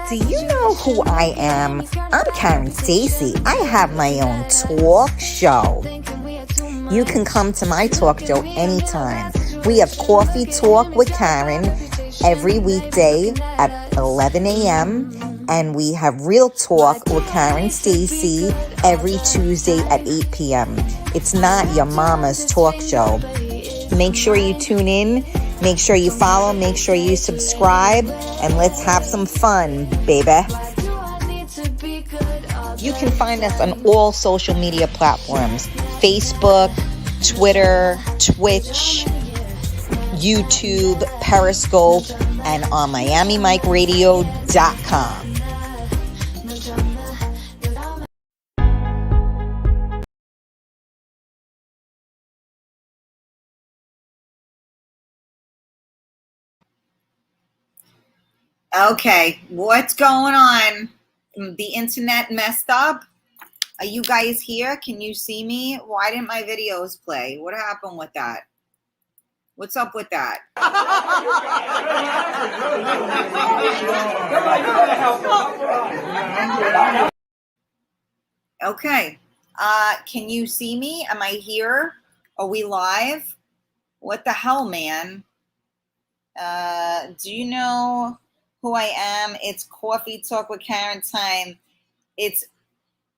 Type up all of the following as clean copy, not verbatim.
Do you know who I am? I'm Karen Stacy. I have my own talk show. You can come to my talk show anytime. We have Coffee Talk with Karen every weekday at 11 a.m. And we have Real Talk with Karen Stacy every Tuesday at 8 p.m. It's not your mama's talk show. Make sure you tune in. Make sure you follow. Make sure you subscribe. And let's have some fun, baby. You can find us on all social media platforms. Facebook, Twitter, Twitch, YouTube, Periscope, and on MiamiMikeRadio.com. Okay, what's going on? The internet messed up? Are you guys here? Can you see me? Why didn't my videos play? What happened with that? What's up with that? Okay. Can you see me? Am I here? Are we live? What the hell, man? Do you know who I am? It's Coffee Talk with Karen time. It's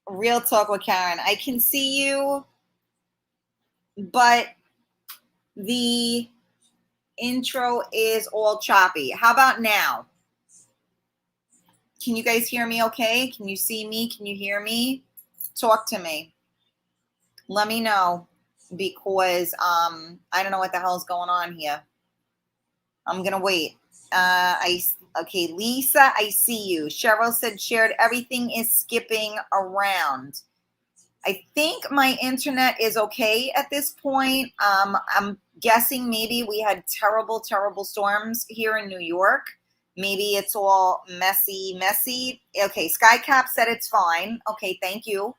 Real Talk with Karen. I can see you, but the intro is all choppy. How about now? Can you guys hear me okay? Can you see me? Can you hear me? Talk to me. Let me know, because I don't know what the hell is going on here. I'm gonna wait. Okay, Lisa, I see you. Cheryl said shared. Everything is skipping around. I think my internet is okay at this point. I'm guessing maybe we had terrible, terrible storms here in New York. Maybe it's all messy. Okay, Skycap said it's fine. Okay, thank you.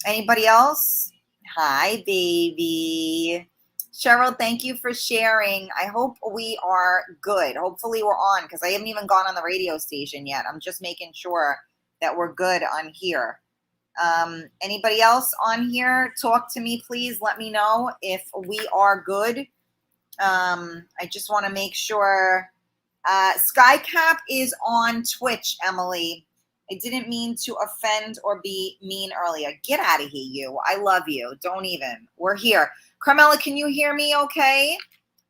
Anybody else? Hi, baby. Cheryl, thank you for sharing. I hope we are good. Hopefully we're on, because I haven't even gone on the radio station yet. I'm just making sure that we're good on here. Anybody else on here? Talk to me, please. Let me know if we are good. I just want to make sure. Skycap is on Twitch, Emily. I didn't mean to offend or be mean earlier. Get out of here, you. I love you. Don't even. We're here. Carmela, can you hear me okay?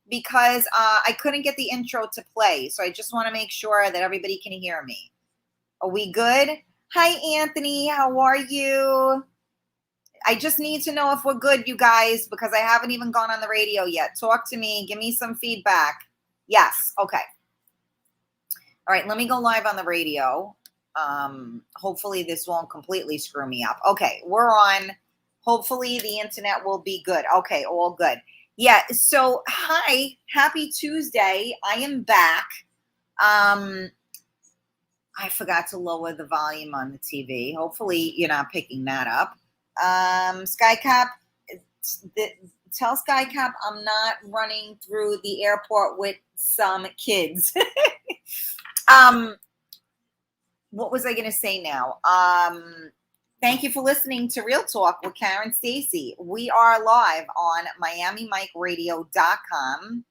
Because I couldn't get the intro to play, so I just want to make sure that everybody can hear me. Are we good? Hi, Anthony. How are you? I just need to know if we're good, you guys, because I haven't even gone on the radio yet. Talk to me. Give me some feedback. Yes. Okay. All right. Let me go live on the radio. Hopefully this won't completely screw me up. Okay. We're on. Hopefully the internet will be good. Okay. All good. Yeah. So, hi. Happy Tuesday. I am back. I forgot to lower the volume on the TV. Hopefully you're not picking that up. Skycap, tell Skycap I'm not running through the airport with some kids. What was I going to say now? Thank you for listening to Real Talk with Karen Stacy. We are live on MiamiMikeRadio.com.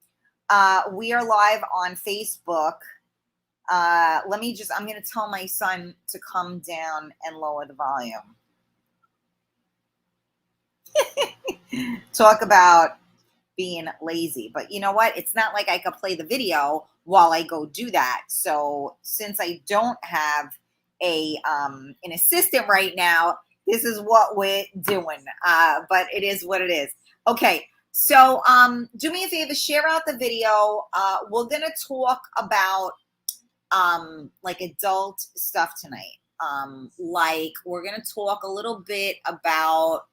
We are live on Facebook. I'm going to tell my son to come down and lower the volume. Talk about being lazy. But you know what? It's not like I could play the video while I go do that. So since I don't have an assistant right now, this is what we're doing. But it is what it is. Okay. So do me a favor, share out the video. We're going to talk about like adult stuff tonight. Like we're going to talk a little bit about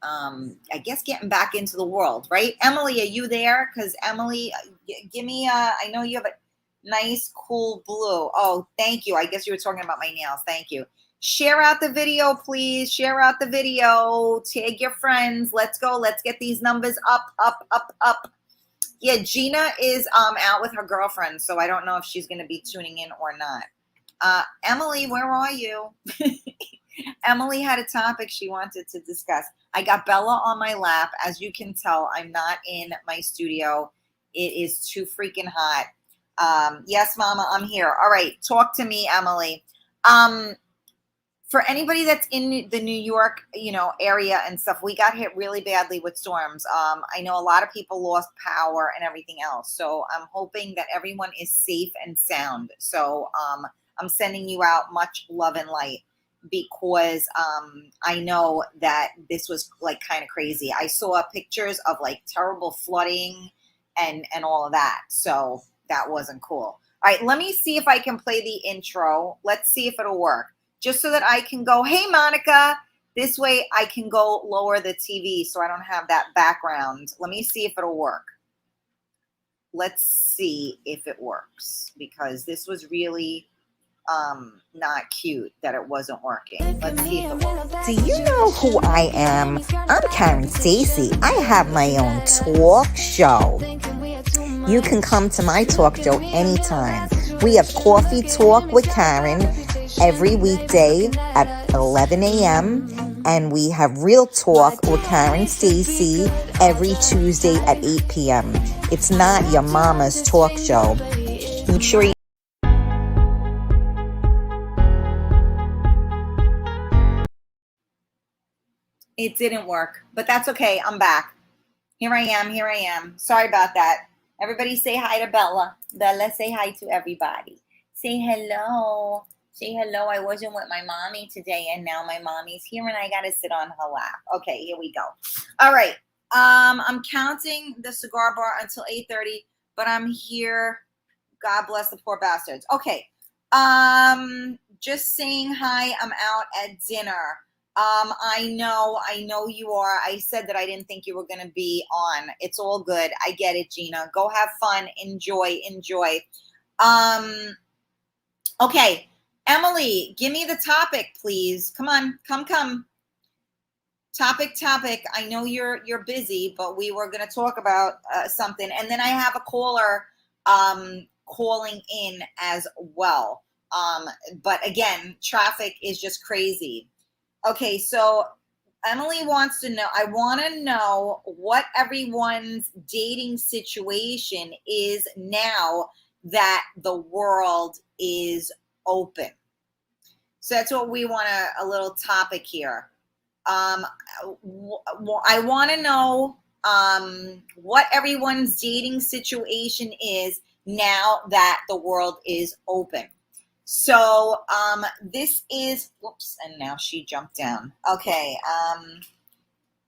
I guess getting back into the world, right? Emily, are you there? Because Emily, give me I know you have a nice, cool blue. Oh, thank you. I guess you were talking about my nails. Thank you. Share out the video, please. Share out the video. Tag your friends. Let's go. Let's get these numbers up, up, up, up. Yeah, Gina is out with her girlfriend, so I don't know if she's going to be tuning in or not. Emily, where are you? Emily had a topic she wanted to discuss. I got Bella on my lap. As you can tell, I'm not in my studio. It is too freaking hot. Yes, Mama, I'm here. All right, talk to me, Emily. For anybody that's in the New York, area and stuff, we got hit really badly with storms. I know a lot of people lost power and everything else. So I'm hoping that everyone is safe and sound. So I'm sending you out much love and light because I know that this was like kind of crazy. I saw pictures of like terrible flooding and all of that. So that wasn't cool. All right, let me see if I can play the intro. Let's see if it'll work. Just so that I can go, hey, Monica. This way I can go lower the TV so I don't have that background. Let me see if it'll work. Let's see if it works because this was really not cute that it wasn't working. Let's see if it works. Do you know who I am? I'm Karen Stacy. I have my own talk show. You can come to my talk show anytime. We have Coffee Talk with Karen every weekday at 11 a.m. and we have Real Talk with Karen Stacy every Tuesday at 8 p.m. It's not your mama's talk show. Make sure you It didn't work, but that's okay. I'm back. Here I am. Sorry about that. Everybody say hi to Bella. Bella, say hi to everybody. Say hello. Say hello. I wasn't with my mommy today, and now my mommy's here, and I got to sit on her lap. Okay, here we go. All right. I'm counting the cigar bar until 8:30, but I'm here. God bless the poor bastards. Okay. Just saying hi. I'm out at dinner. I know you are. I said that I didn't think you were going to be on. It's all good. I get it, Gina. Go have fun. Enjoy. Okay. Emily, give me the topic, please. Come on. Come. Topic. I know you're busy, but we were going to talk about something. And then I have a caller calling in as well. But again, traffic is just crazy. Okay, so Emily wants to know, I want to know what everyone's dating situation is now that the world is open. So that's what we want a little topic here. I want to know what everyone's dating situation is now that the world is open. So this is, whoops, and now she jumped down. Okay,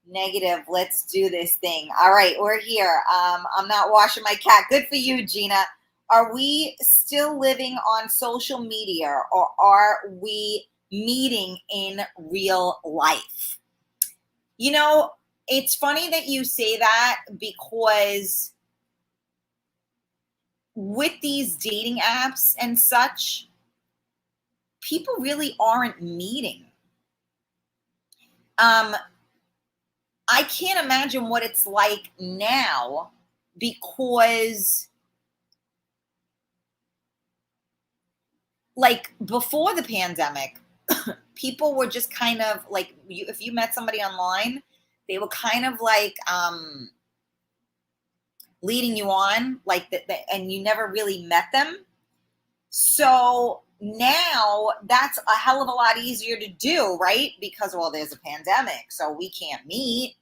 negative. Let's do this thing. All right, we're here. I'm not washing my cat. Good for you, Gina. Are we still living on social media or are we meeting in real life? You know, it's funny that you say that because with these dating apps and such, people really aren't meeting. I can't imagine what it's like now because like before the pandemic, people were just kind of like, if you met somebody online, they were kind of like leading you on like that, and you never really met them. So now that's a hell of a lot easier to do, right? Because, well, there's a pandemic, so we can't meet.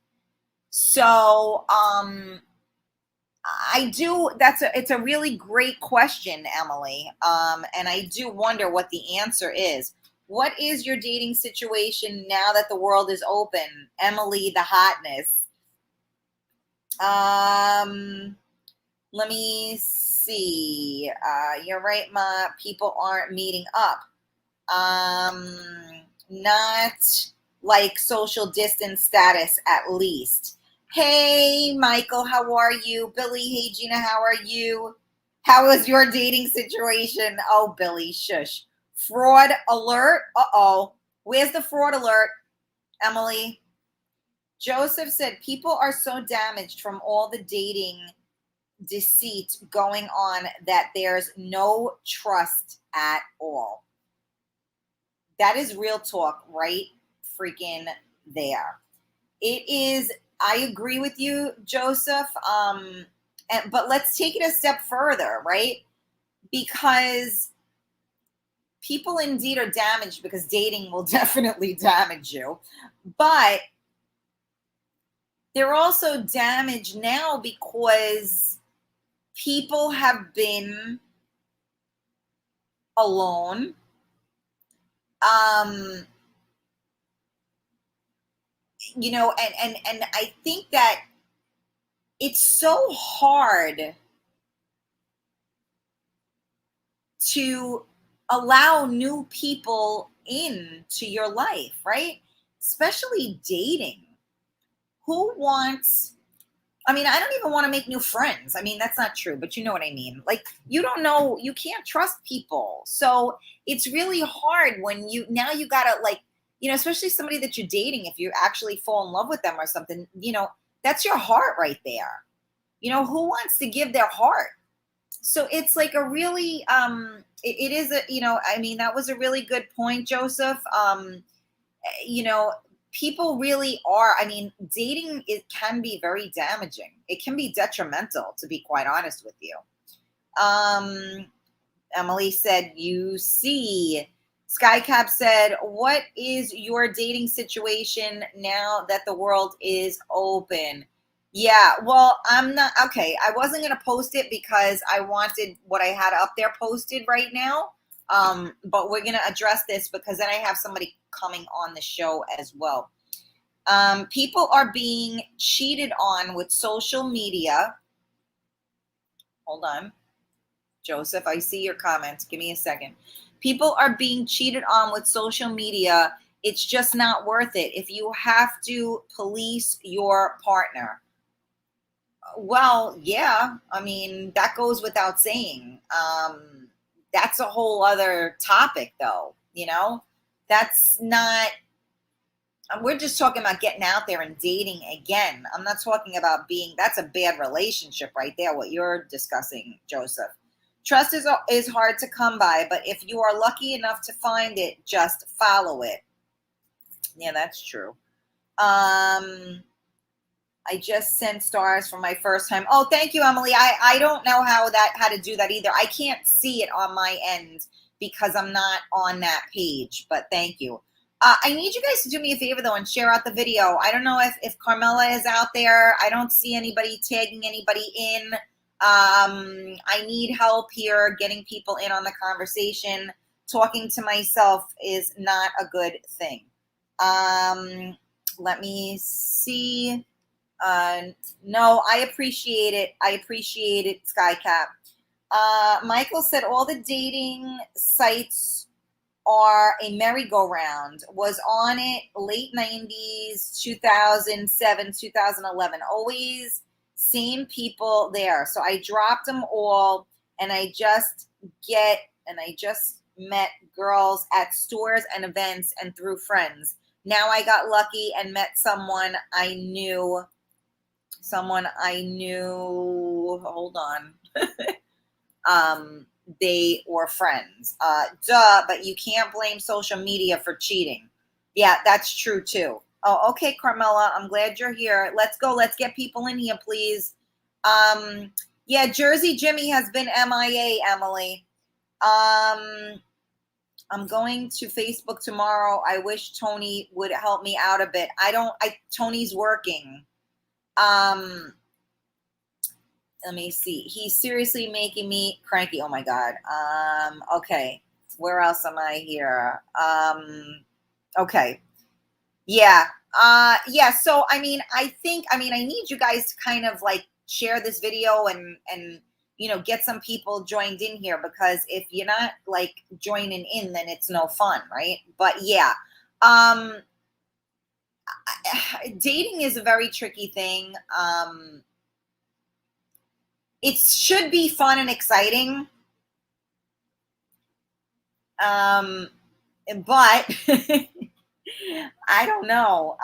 So it's a really great question, Emily. And I do wonder what the answer is. What is your dating situation now that the world is open? Emily, the hotness. Let me see. You're right, Ma. People aren't meeting up. Not like social distance status, at least. Hey, Michael, how are you? Billy, hey, Gina, how are you? How is your dating situation? Oh, Billy, shush. Fraud alert? Uh-oh. Where's the fraud alert, Emily? Joseph said, people are so damaged from all the dating deceit going on that there's no trust at all. That is real talk right freaking there. It is, I agree with you, Joseph. But let's take it a step further, right? Because people indeed are damaged, because dating will definitely damage you. But they're also damaged now because people have been alone. And I think that it's so hard to allow new people into your life, right? Especially dating. Who wants, I mean, I don't even want to make new friends. I mean, that's not true, but you know what I mean. Like, you don't know, you can't trust people. So it's really hard when now you gotta, like, especially somebody that you're dating, if you actually fall in love with them or something, that's your heart right there. Who wants to give their heart? So it's like a really, it is a, I mean, that was a really good point, Joseph. You know, People really are, I mean, dating, it can be very damaging. It can be detrimental, to be quite honest with you. Emily said, you see. Skycap said, what is your dating situation now that the world is open? Yeah, well, I'm not, okay, I wasn't going to post it because I wanted what I had up there posted right now. But we're going to address this because then I have somebody coming on the show as well. People are being cheated on with social media. Hold on. Joseph, I see your comments. Give me a second. People are being cheated on with social media. It's just not worth it if you have to police your partner. Well, yeah, I mean, that goes without saying. That's a whole other topic, though. That's not, we're just talking about getting out there and dating again. I'm not talking about that's a bad relationship right there, what you're discussing, Joseph. Trust is hard to come by, but if you are lucky enough to find it, just follow it. Yeah, that's true. I just sent stars for my first time. Oh, thank you, Emily. I don't know how to do that either. I can't see it on my end because I'm not on that page, but thank you. I need you guys to do me a favor, though, and share out the video. I don't know if Carmela is out there. I don't see anybody tagging anybody in. I need help here getting people in on the conversation. Talking to myself is not a good thing. Let me see. No, I appreciate it. I appreciate it, Skycap. Michael said all the dating sites are a merry-go-round. Was on it late 90s, 2007, 2011. Always same people there. So I dropped them all, and I just met girls at stores and events and through friends. Now I got lucky and met someone I knew. Hold on. They were friends. But you can't blame social media for cheating. Yeah, that's true too. Oh, okay, Carmela, I'm glad you're here. Let's go. Let's get people in here, please. Yeah, Jersey Jimmy has been MIA, Emily. I'm going to Facebook tomorrow. I wish Tony would help me out a bit. Tony's working. Let me see. He's seriously making me cranky. Oh my God. Okay. Where else am I here? Okay. Yeah. Yeah. So, I mean, I need you guys to kind of like share this video and get some people joined in here, because if you're not like joining in, then it's no fun. Right. But yeah. Dating is a very tricky thing. It should be fun and exciting. But I don't know.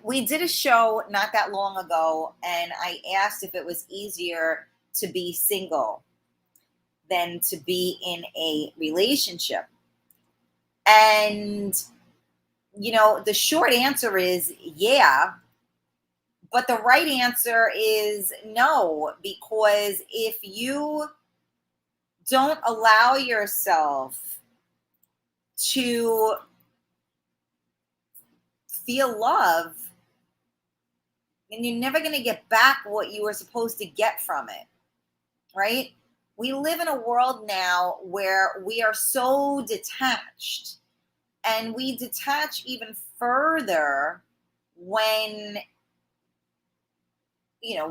we did a show not that long ago, and I asked if it was easier to be single than to be in a relationship. And, the short answer is yeah, but the right answer is no, because if you don't allow yourself to feel love, then you're never going to get back what you were supposed to get from it, right? We live in a world now where we are so detached, and we detach even further when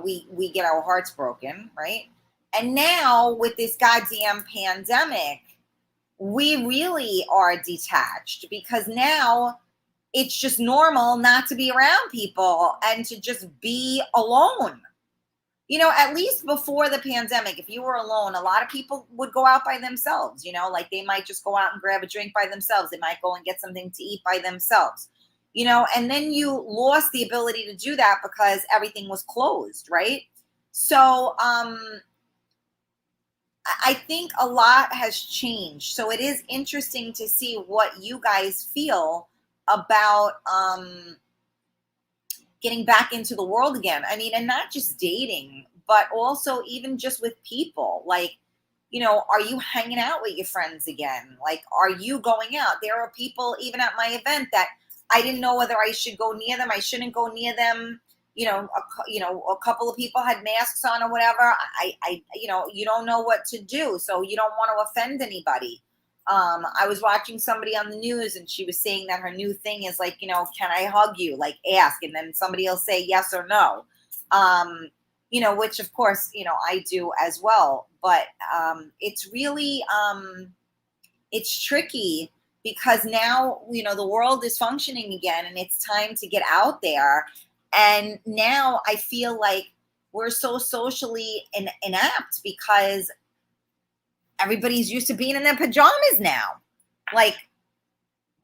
we get our hearts broken, right? And now with this goddamn pandemic, we really are detached, because now it's just normal not to be around people and to just be alone. At least before the pandemic, if you were alone, a lot of people would go out by themselves, like they might just go out and grab a drink by themselves. They might go and get something to eat by themselves, and then you lost the ability to do that because everything was closed, right? So, I think a lot has changed. So it is interesting to see what you guys feel about getting back into the world again. I mean, and not just dating, but also even just with people. Like, are you hanging out with your friends again? Like, are you going out? There are people even at my event that I didn't know whether I should go near them. I shouldn't go near them. A couple of people had masks on or whatever. You don't know what to do, so you don't want to offend anybody. I was watching somebody on the news, and she was saying that her new thing is like, can I hug you? Like, ask, and then somebody will say yes or no. Which of course, I do as well. But it's really, it's tricky, because now, the world is functioning again, and it's time to get out there. And now I feel like we're so socially inept, because everybody's used to being in their pajamas now. Like,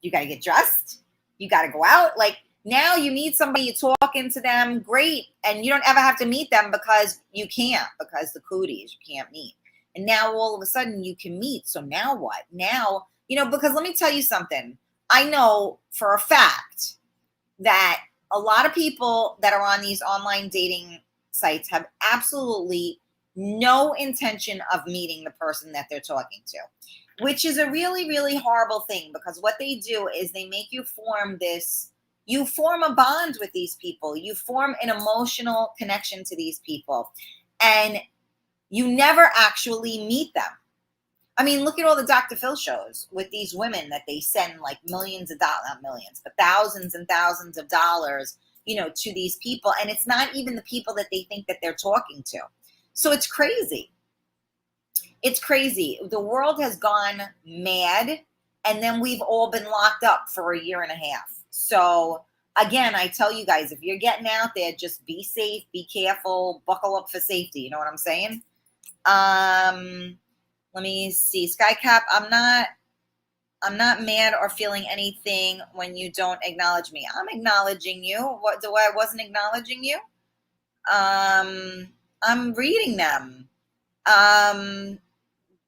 you got to get dressed. You got to go out. Like, now you need somebody, you talking to them, great. And you don't ever have to meet them because you can't, because the cooties, you can't meet. And now all of a sudden you can meet. So now what? Now, because let me tell you something. I know for a fact that a lot of people that are on these online dating sites have absolutely no intention of meeting the person that they're talking to, which is a really, really horrible thing, because what they do is they make you form a bond with these people. You form an emotional connection to these people, and you never actually meet them. I mean, look at all the Dr. Phil shows with these women that they send like millions of dollars, not millions, but thousands and thousands of dollars, to these people. And it's not even the people that they think that they're talking to. So it's crazy. It's crazy. The world has gone mad, and then we've all been locked up for a year and a half. So again, I tell you guys, if you're getting out there, just be safe, be careful, buckle up for safety. You know what I'm saying? Let me see. Skycap, I'm not mad or feeling anything when you don't acknowledge me. I'm acknowledging you. What do I wasn't acknowledging you? I'm reading them.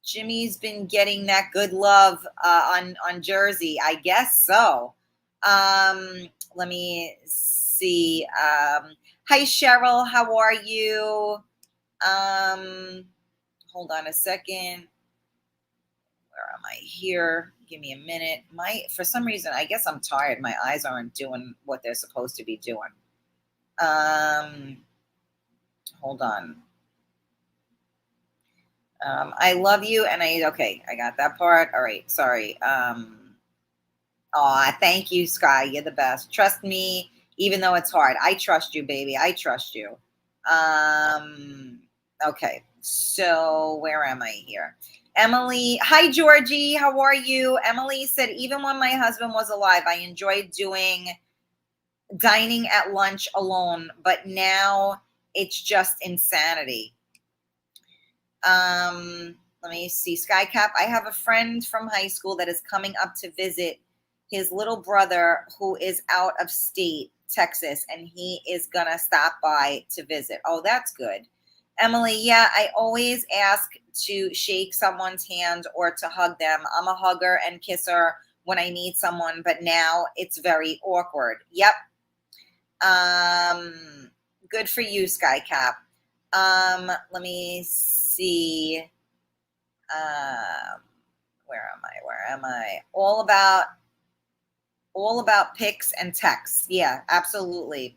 Jimmy's been getting that good love on Jersey. I guess so. Let me see. Hi, Cheryl. How are you? Hold on a second. Where am I here? Give me a minute. For some reason, I guess I'm tired. My eyes aren't doing what they're supposed to be doing. Hold on. I love you, and okay, I got that part. All right, sorry. Thank you, Sky. You're the best. Trust me, even though it's hard. I trust you, baby. I trust you. Okay, so where am I here? Emily, hi, Georgie. How are you? Emily said, even when my husband was alive, I enjoyed dining at lunch alone, but now it's just insanity. Let me see. Skycap, I have a friend from high school that is coming up to visit his little brother who is out of state, Texas, and he is gonna stop by to visit. Oh, that's good. Emily, yeah, I always ask to shake someone's hand or to hug them. I'm a hugger and kisser when I meet someone, but now it's very awkward. Yep. Good for you, Skycap. Let me see. Where am I? All about pics and texts. Yeah, absolutely.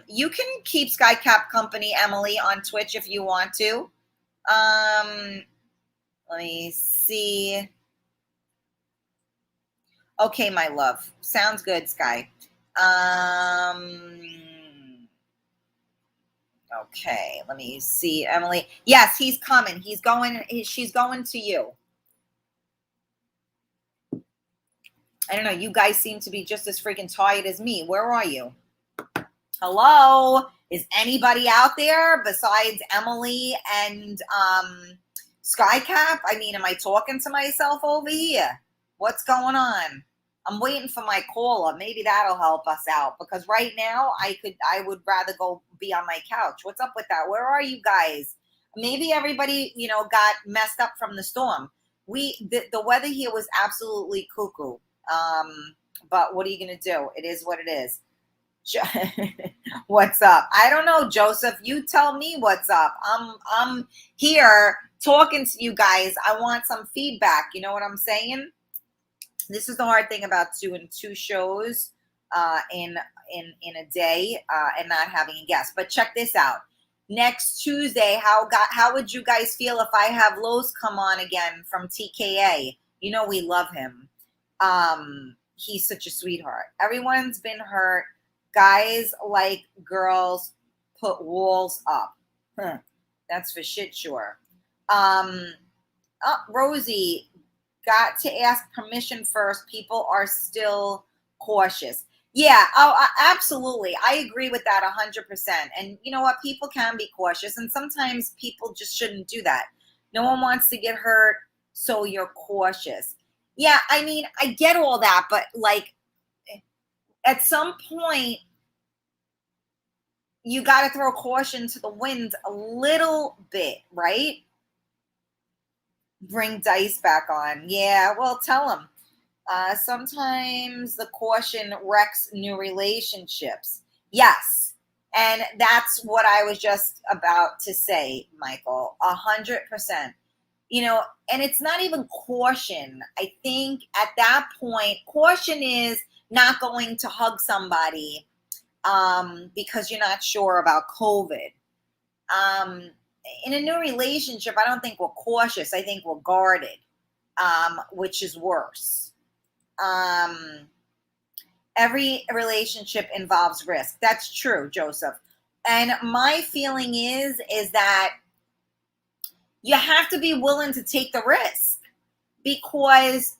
You can keep Skycap company, Emily, on Twitch if you want to. Let me see. Okay, my love. Sounds good, Sky. Okay, let me see, Emily. Yes, he's coming. She's going to you. I don't know. You guys seem to be just as freaking tired as me. Where are you? Hello? Is anybody out there besides Emily and Skycap? I mean, am I talking to myself over here? What's going on? I'm waiting for my caller. Maybe that'll help us out, because right now I would rather go be on my couch. What's up with that? Where are you guys? Maybe everybody, got messed up from the storm. The weather here was absolutely cuckoo. But what are you going to do? It is what it is. What's up? I don't know, Joseph. You tell me what's up. I'm here talking to you guys. I want some feedback. You know what I'm saying? This is the hard thing about doing two shows in a day and not having a guest. But check this out. Next Tuesday, how would you guys feel if I have Lowe's come on again from TKA? You know we love him. He's such a sweetheart. Everyone's been hurt. Guys like girls put walls up. That's for shit sure. Rosie, got to ask permission first. People are still cautious. Yeah, absolutely. I agree with that 100%. And you know what? People can be cautious, and sometimes people just shouldn't do that. No one wants to get hurt, so you're cautious. Yeah, I mean, I get all that, but like at some point, you got to throw caution to the wind a little bit, right? Bring Dice back on. Yeah, well, tell him. Sometimes the caution wrecks new relationships. Yes. And that's what I was just about to say, Michael. 100%. And it's not even caution. I think at that point, caution is not going to hug somebody because you're not sure about COVID. In a new relationship, I don't think we're cautious. I think we're guarded, which is worse. Every relationship involves risk. That's true, Joseph. And my feeling is that you have to be willing to take the risk, because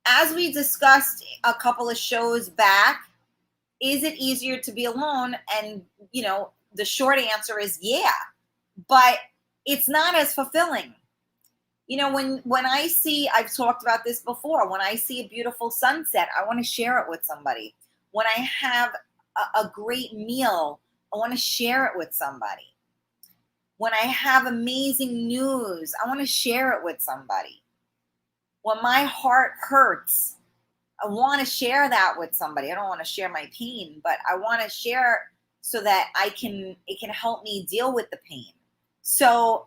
as we discussed a couple of shows back, is it easier to be alone? And, the short answer is yeah, but it's not as fulfilling. When I see, I've talked about this before, when I see a beautiful sunset, I want to share it with somebody. When I have a great meal, I want to share it with somebody. When I have amazing news, I want to share it with somebody. When my heart hurts, I want to share that with somebody. I don't want to share my pain, but I want to share so that it can help me deal with the pain. So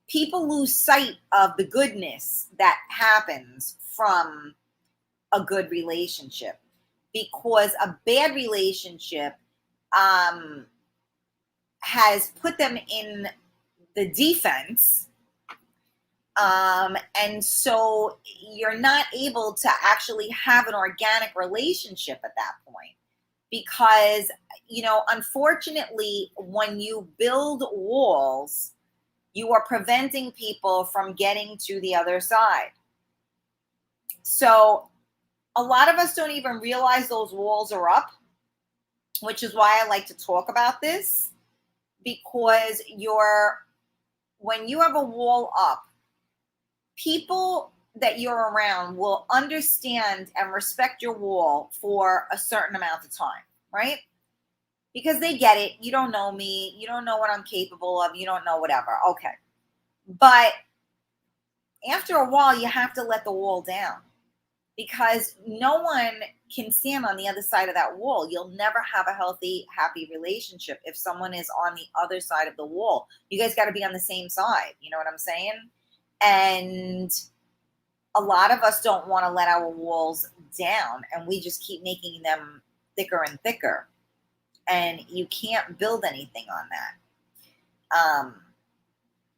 people lose sight of the goodness that happens from a good relationship, because a bad relationship has put them in the defense. And so you're not able to actually have an organic relationship at that point, because, unfortunately, when you build walls, you are preventing people from getting to the other side. So a lot of us don't even realize those walls are up, which is why I like to talk about this, because when you have a wall up, people that you're around will understand and respect your wall for a certain amount of time, right? Because they get it. You don't know me. You don't know what I'm capable of. You don't know whatever. Okay. But after a while, you have to let the wall down because no one can stand on the other side of that wall. You'll never have a healthy, happy relationship if someone is on the other side of the wall. You guys got to be on the same side. You know what I'm saying? And a lot of us don't want to let our walls down, and we just keep making them thicker and thicker. And you can't build anything on that.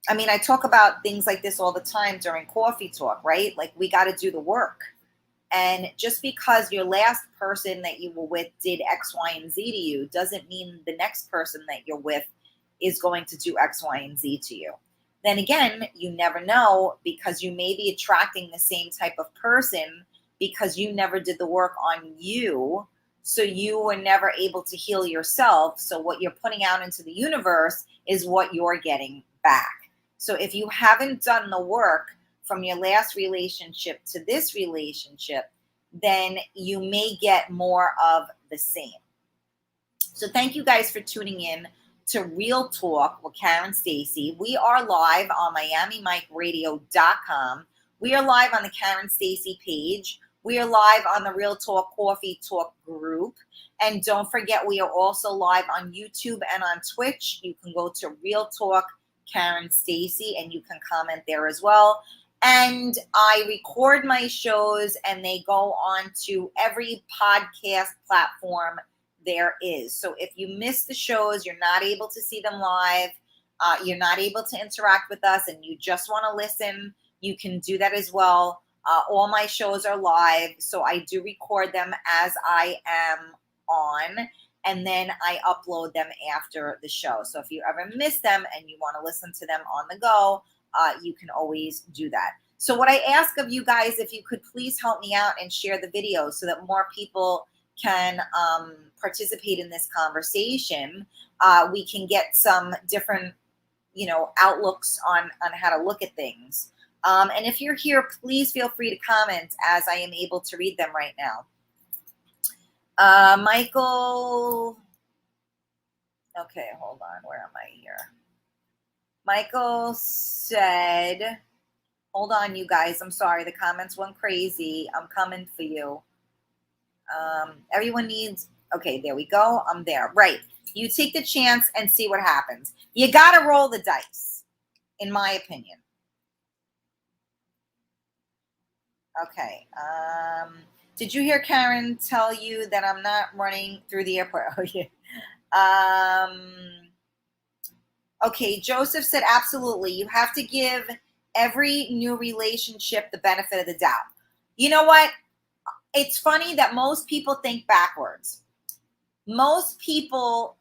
I mean, I talk about things like this all the time during coffee talk, right? Like, we got to do the work. And just because your last person that you were with did X, Y, and Z to you doesn't mean the next person that you're with is going to do X, Y, and Z to you. Then again, you never know, because you may be attracting the same type of person because you never did the work on you. So you were never able to heal yourself. So what you're putting out into the universe is what you're getting back. So if you haven't done the work from your last relationship to this relationship, then you may get more of the same. So thank you guys for tuning in to Real Talk with Karen Stacy. We are live on MiamiMikeRadio.com. We are live on the Karen Stacy page. We are live on the Real Talk Coffee Talk group. And don't forget, we are also live on YouTube and on Twitch. You can go to Real Talk Karen Stacy and you can comment there as well. And I record my shows and they go on to every podcast platform there is. So if you miss the shows, you're not able to see them live, you're not able to interact with us, and you just want to listen, you can do that as well. All my shows are live, so I do record them as I am on, and then I upload them after the show. So if you ever miss them and you want to listen to them on the go, you can always do that. So what I ask of you guys, if you could please help me out and share the video so that more people can participate in this conversation. We can get some different, outlooks on how to look at things. And if you're here, please feel free to comment as I am able to read them right now. Michael. Okay, hold on. Where am I here? Michael said, hold on, you guys. I'm sorry. The comments went crazy. I'm coming for you. Everyone needs, okay, there we go. I'm there. Right. You take the chance and see what happens. You got to roll the dice, in my opinion. Okay. Did you hear Karen tell you that I'm not running through the airport? Oh, yeah. Okay. Joseph said, absolutely. You have to give every new relationship the benefit of the doubt. You know what? It's funny that most people think backwards. Most people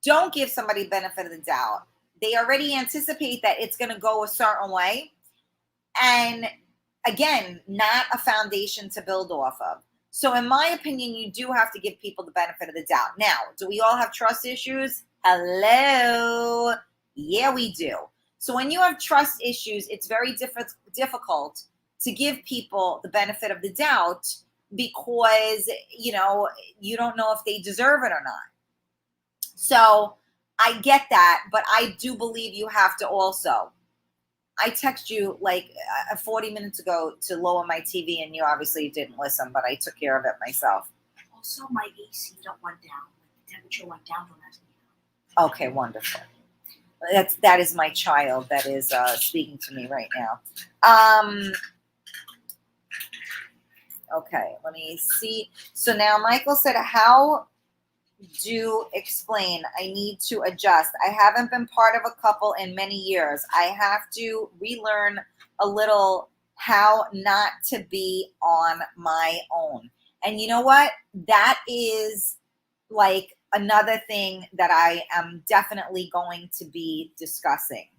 don't give somebody the benefit of the doubt. They already anticipate that it's going to go a certain way. And again, not a foundation to build off of. So in my opinion, you do have to give people the benefit of the doubt. Now, do we all have trust issues? Hello. Yeah, we do. So when you have trust issues, it's very difficult to give people the benefit of the doubt because, you don't know if they deserve it or not. So I get that, but I do believe you have to also. I text you like 40 minutes ago to lower my TV, and you obviously didn't listen, but I took care of it myself. Also, my AC went down. The temperature went down. Okay, wonderful. That is my child that is speaking to me right now. Okay, let me see. So now Michael said, how do explain? I need to adjust. I haven't been part of a couple in many years. I have to relearn a little how not to be on my own. And you know what? That is like another thing that I am definitely going to be discussing.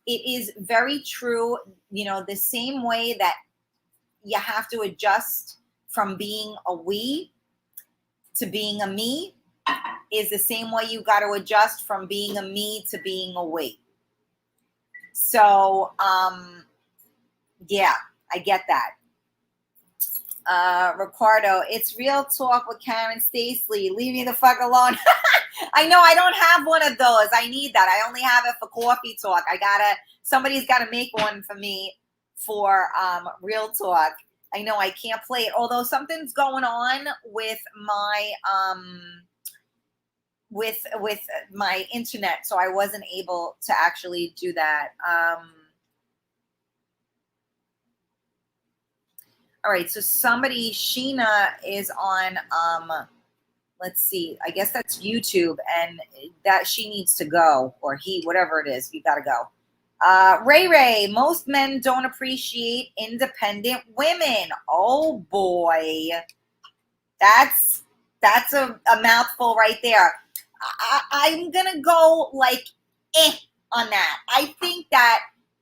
It is very true, the same way that you have to adjust from being a we to being a me is the same way you got to adjust from being a me to being a we. So, yeah, I get that. Ricardo, it's real talk with Karen Stacy. Leave me the fuck alone. I know I don't have one of those. I need that. I only have it for coffee talk. Somebody's gotta make one for me for real talk. I know I can't play it, although something's going on with my with my internet, so I wasn't able to actually do that. All right, so Sheena is on, let's see, I guess that's YouTube, and that she needs to go, or he, whatever it is, you gotta go. Ray, most men don't appreciate independent women. Oh boy, that's a mouthful right there. I'm gonna go like on that. I think that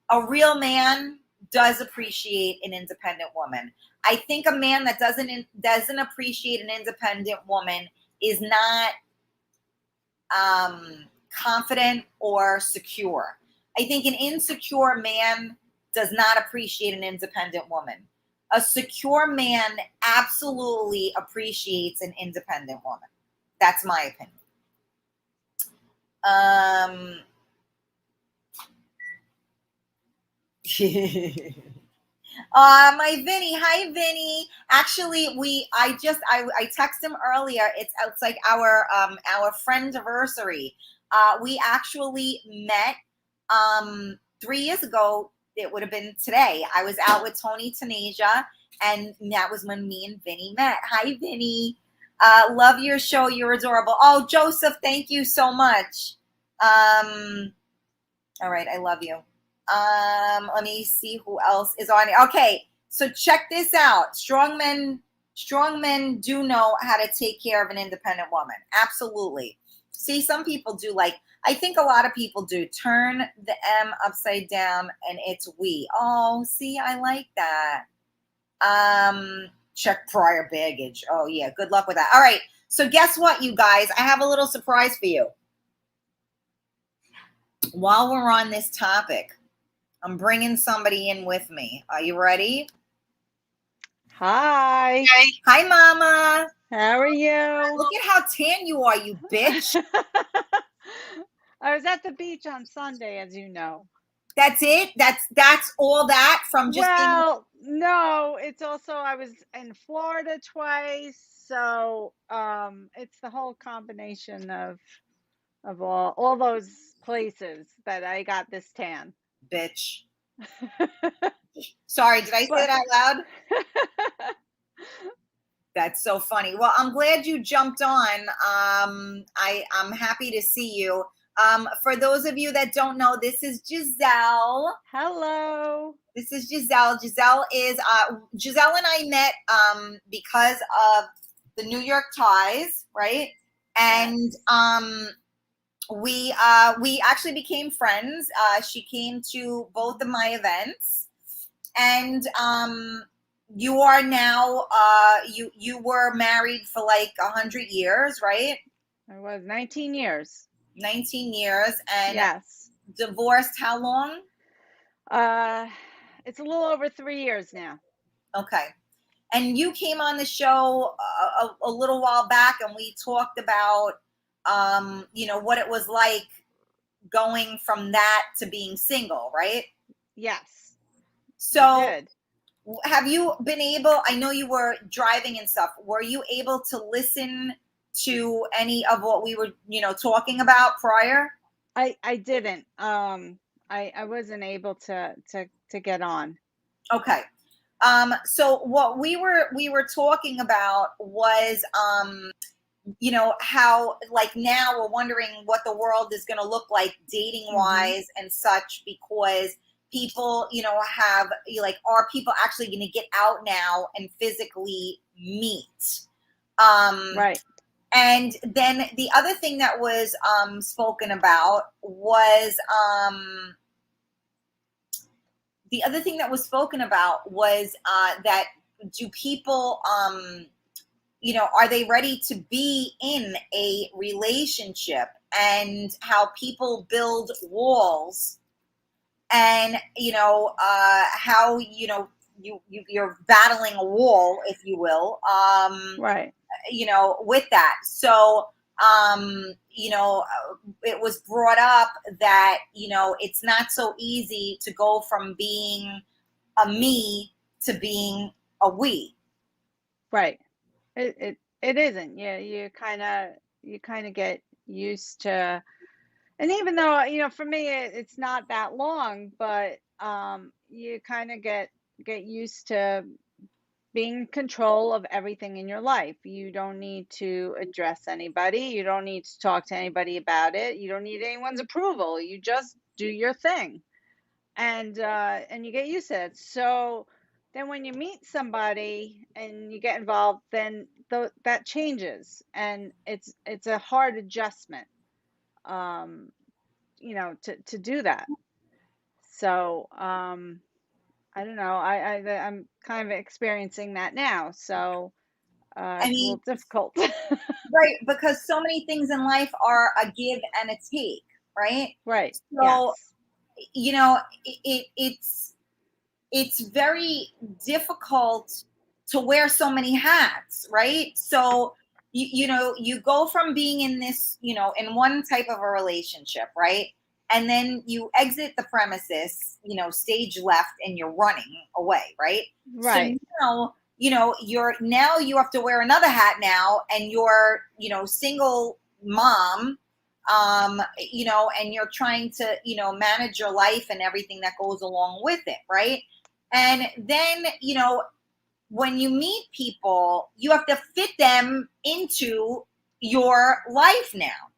a real man does appreciate an independent woman. I think a man that doesn't appreciate an independent woman is not confident or secure. I think an insecure man does not appreciate an independent woman. A secure man absolutely appreciates an independent woman. That's my opinion. My Vinny, hi Vinny. Actually, I texted him earlier. It's like our friend anniversary. We actually met 3 years ago. It would have been today. I was out with Tony Tanasia, and that was when me and Vinny met. Hi Vinny. Love your show. You're adorable. Oh, Joseph, thank you so much. All right, I love you. Let me see who else is on it. Okay, so check this out. Strong men do know how to take care of an independent woman. Absolutely. See, some people do, like, I think a lot of people do. Turn the M upside down and it's we. Oh, see, I like that. Check prior baggage. Oh yeah, good luck with that. All right, so guess what, you guys? I have a little surprise for you. While we're on this topic, I'm bringing somebody in with me. Are you ready? Hi. Hi, Mama. How are you? Look at how tan you are, you bitch. I was at the beach on Sunday, as you know. That's it? That's all that from just no, it's also I was in Florida twice, so it's the whole combination of all those places that I got this tan. Bitch. Sorry, did I say that out loud? That's so funny. Well, I'm glad you jumped on. I'm happy to see you. For those of you that don't know, this is Giselle. Hello. This is Giselle. Giselle and I met because of the New York ties, right? And we actually became friends. She came to both of my events, and you are now you were married for like 100 years, right? I was 19 years. 19 years, and yes. Divorced how long? It's a little over 3 years now. Okay. And you came on the show a little while back, and we talked about what it was like going from that to being single, right? Yes. So have you been able, I know you were driving and stuff, were you able to listen to any of what we were, talking about prior? I didn't. I wasn't able to get on. Okay. So what we were talking about was how, like, now we're wondering what the world is going to look like dating wise and such, because people, have, like, are people actually going to get out now and physically meet? Right. And then the other thing that was spoken about was that do people are they ready to be in a relationship, and how people build walls and how you're battling a wall, if you will, Right. with that. So it was brought up that it's not so easy to go from being a me to being a we. Right. It isn't. Yeah, you kind of get used to, and even though, for me it's not that long, but you kind of get used to being in control of everything in your life. You don't need to address anybody. You don't need to talk to anybody about it. You don't need anyone's approval. You just do your thing, and you get used to it. So then when you meet somebody and you get involved, then that changes, and it's a hard adjustment, um, to do that. So I don't know. I'm kind of experiencing that now. So I it's a mean, little difficult. right, because so many things in life are a give and a take, right? Right. So Yes. it's very difficult to wear so many hats, right? So you go from being in this, in one type of a relationship, right? And then you exit the premises, stage left, and you're running away, right? So Right. now, you have to wear another hat now, and you're, single mom, and you're trying to, manage your life and everything that goes along with it, right? And then, when you meet people, you have to fit them into your life now.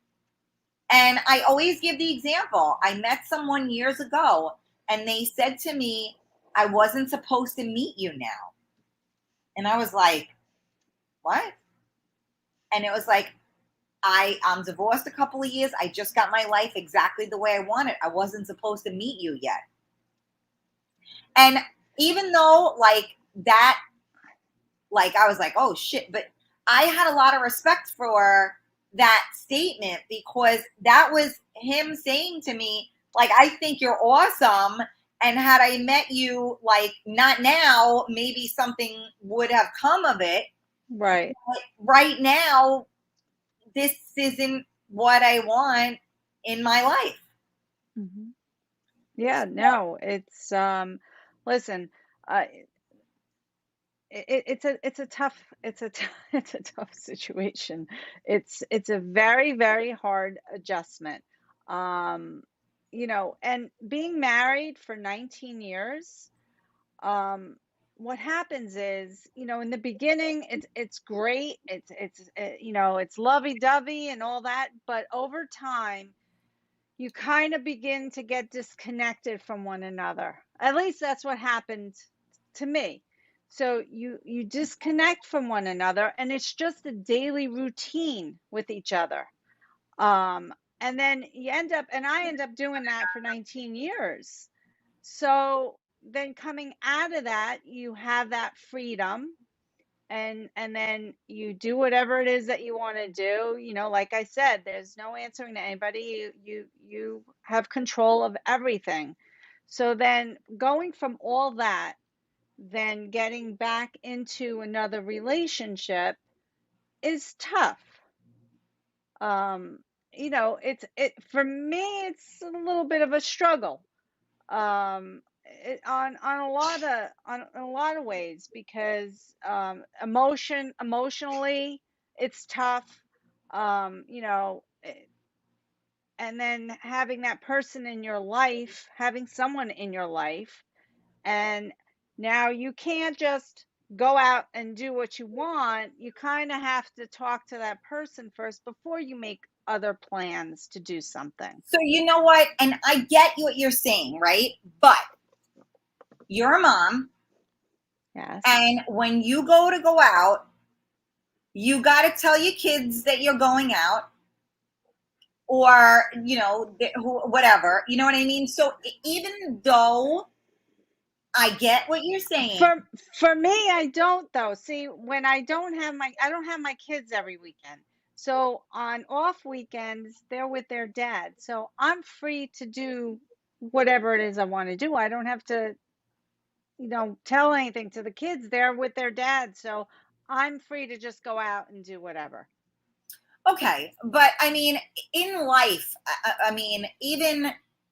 And I always give the example. I met someone years ago and they said to me, I wasn't supposed to meet you now. And I was like, what? And it was like, I'm divorced a couple of years. I just got my life exactly the way I wanted. I wasn't supposed to meet you yet. And even though that, I was like, oh shit, but I had a lot of respect for that statement, because that was him saying to me, I think you're awesome. And had I met you, not now, maybe something would have come of it. Right. But right now, this isn't what I want in my life. Hmm. Yeah. No, listen, uh, it's a tough it's a tough situation. It's a very, very hard adjustment. Um, and being married for 19 years, um, what happens is, in the beginning, it's great. It's lovey-dovey and all that, but over time, you kind of begin to get disconnected from one another. At least that's what happened to me. So you disconnect from one another, and it's just a daily routine with each other. Um, and then I end up doing that for 19 years. So then coming out of that, you have that freedom, and then you do whatever it is that you want to do. Like I said, there's no answering to anybody. You have control of everything. So then going from all that, then getting back into another relationship is tough. um it for me, it's a little bit of a struggle, on a lot of ways, because emotionally it's tough. And then having that person in your life, having someone in your life, and now you can't just go out and do what you want. You kind of have to talk to that person first before you make other plans to do something. So you know what? And I get what you're saying, right? But you're a mom, Yes. and when you go out, you got to tell your kids that you're going out, or whatever, you know what I mean? So even though I get what you're saying, For me, I don't though. See, when I don't have my kids every weekend. So on off weekends, they're with their dad. So I'm free to do whatever it is I want to do. I don't have to, tell anything to the kids. They're with their dad, so I'm free to just go out and do whatever. Okay, but I mean, in life, I mean, even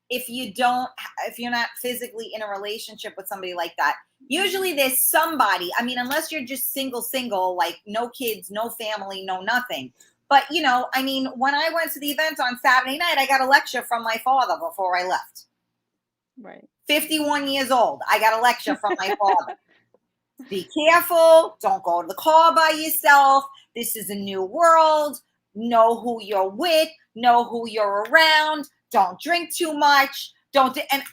if you don't, if you're not physically in a relationship with somebody like that, usually there's somebody. I mean, unless you're just single, like no kids, no family, no nothing. But I mean, when I went to the event on Saturday night, I got a lecture from my father before I left. Right. 51 years old, I got a lecture from my father. Be careful. Don't go to the car by yourself. This is a new world. Know who you're with. Know who you're around. Don't drink too much. And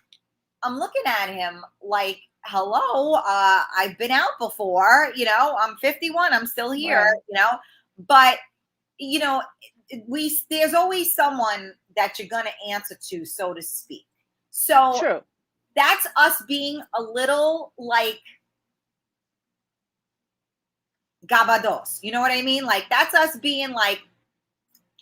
I'm looking at him like, hello, I've been out before. I'm 51. I'm still here. Right. But there's always someone that you're gonna answer to, so to speak. So True. that's us being a little like gabados. You know what I mean? Like that's us being like,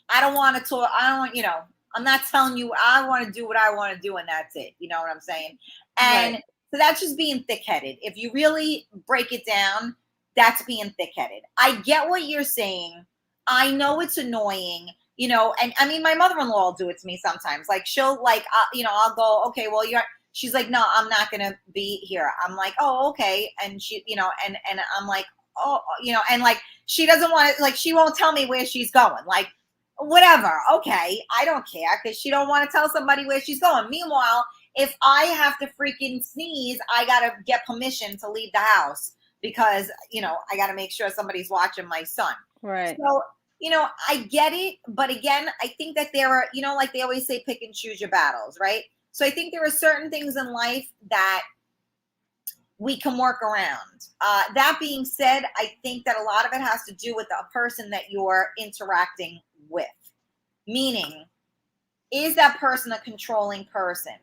I don't want to talk. I don't want, I'm not telling you, I want to do what I want to do and that's it. You know what I'm saying? And Right. so that's just being thick-headed. If you really break it down, that's being thick-headed. I get what you're saying. I know it's annoying, and I mean, my mother-in-law will do it to me sometimes. Like she'll like, I'll go, okay, well, she's like, no, I'm not going to be here. I'm like, oh, okay. And she, and I'm like, oh, and like, she doesn't want to, like, she won't tell me where she's going. Like, whatever. Okay. I don't care because she don't want to tell somebody where she's going. Meanwhile, if I have to freaking sneeze, I got to get permission to leave the house because, I got to make sure somebody's watching my son. Right. So, I get it. But again, I think that there are, like they always say, pick and choose your battles, right? So I think there are certain things in life that we can work around. That being said, I think that a lot of it has to do with the person that you're interacting with. Meaning, is that person a controlling person?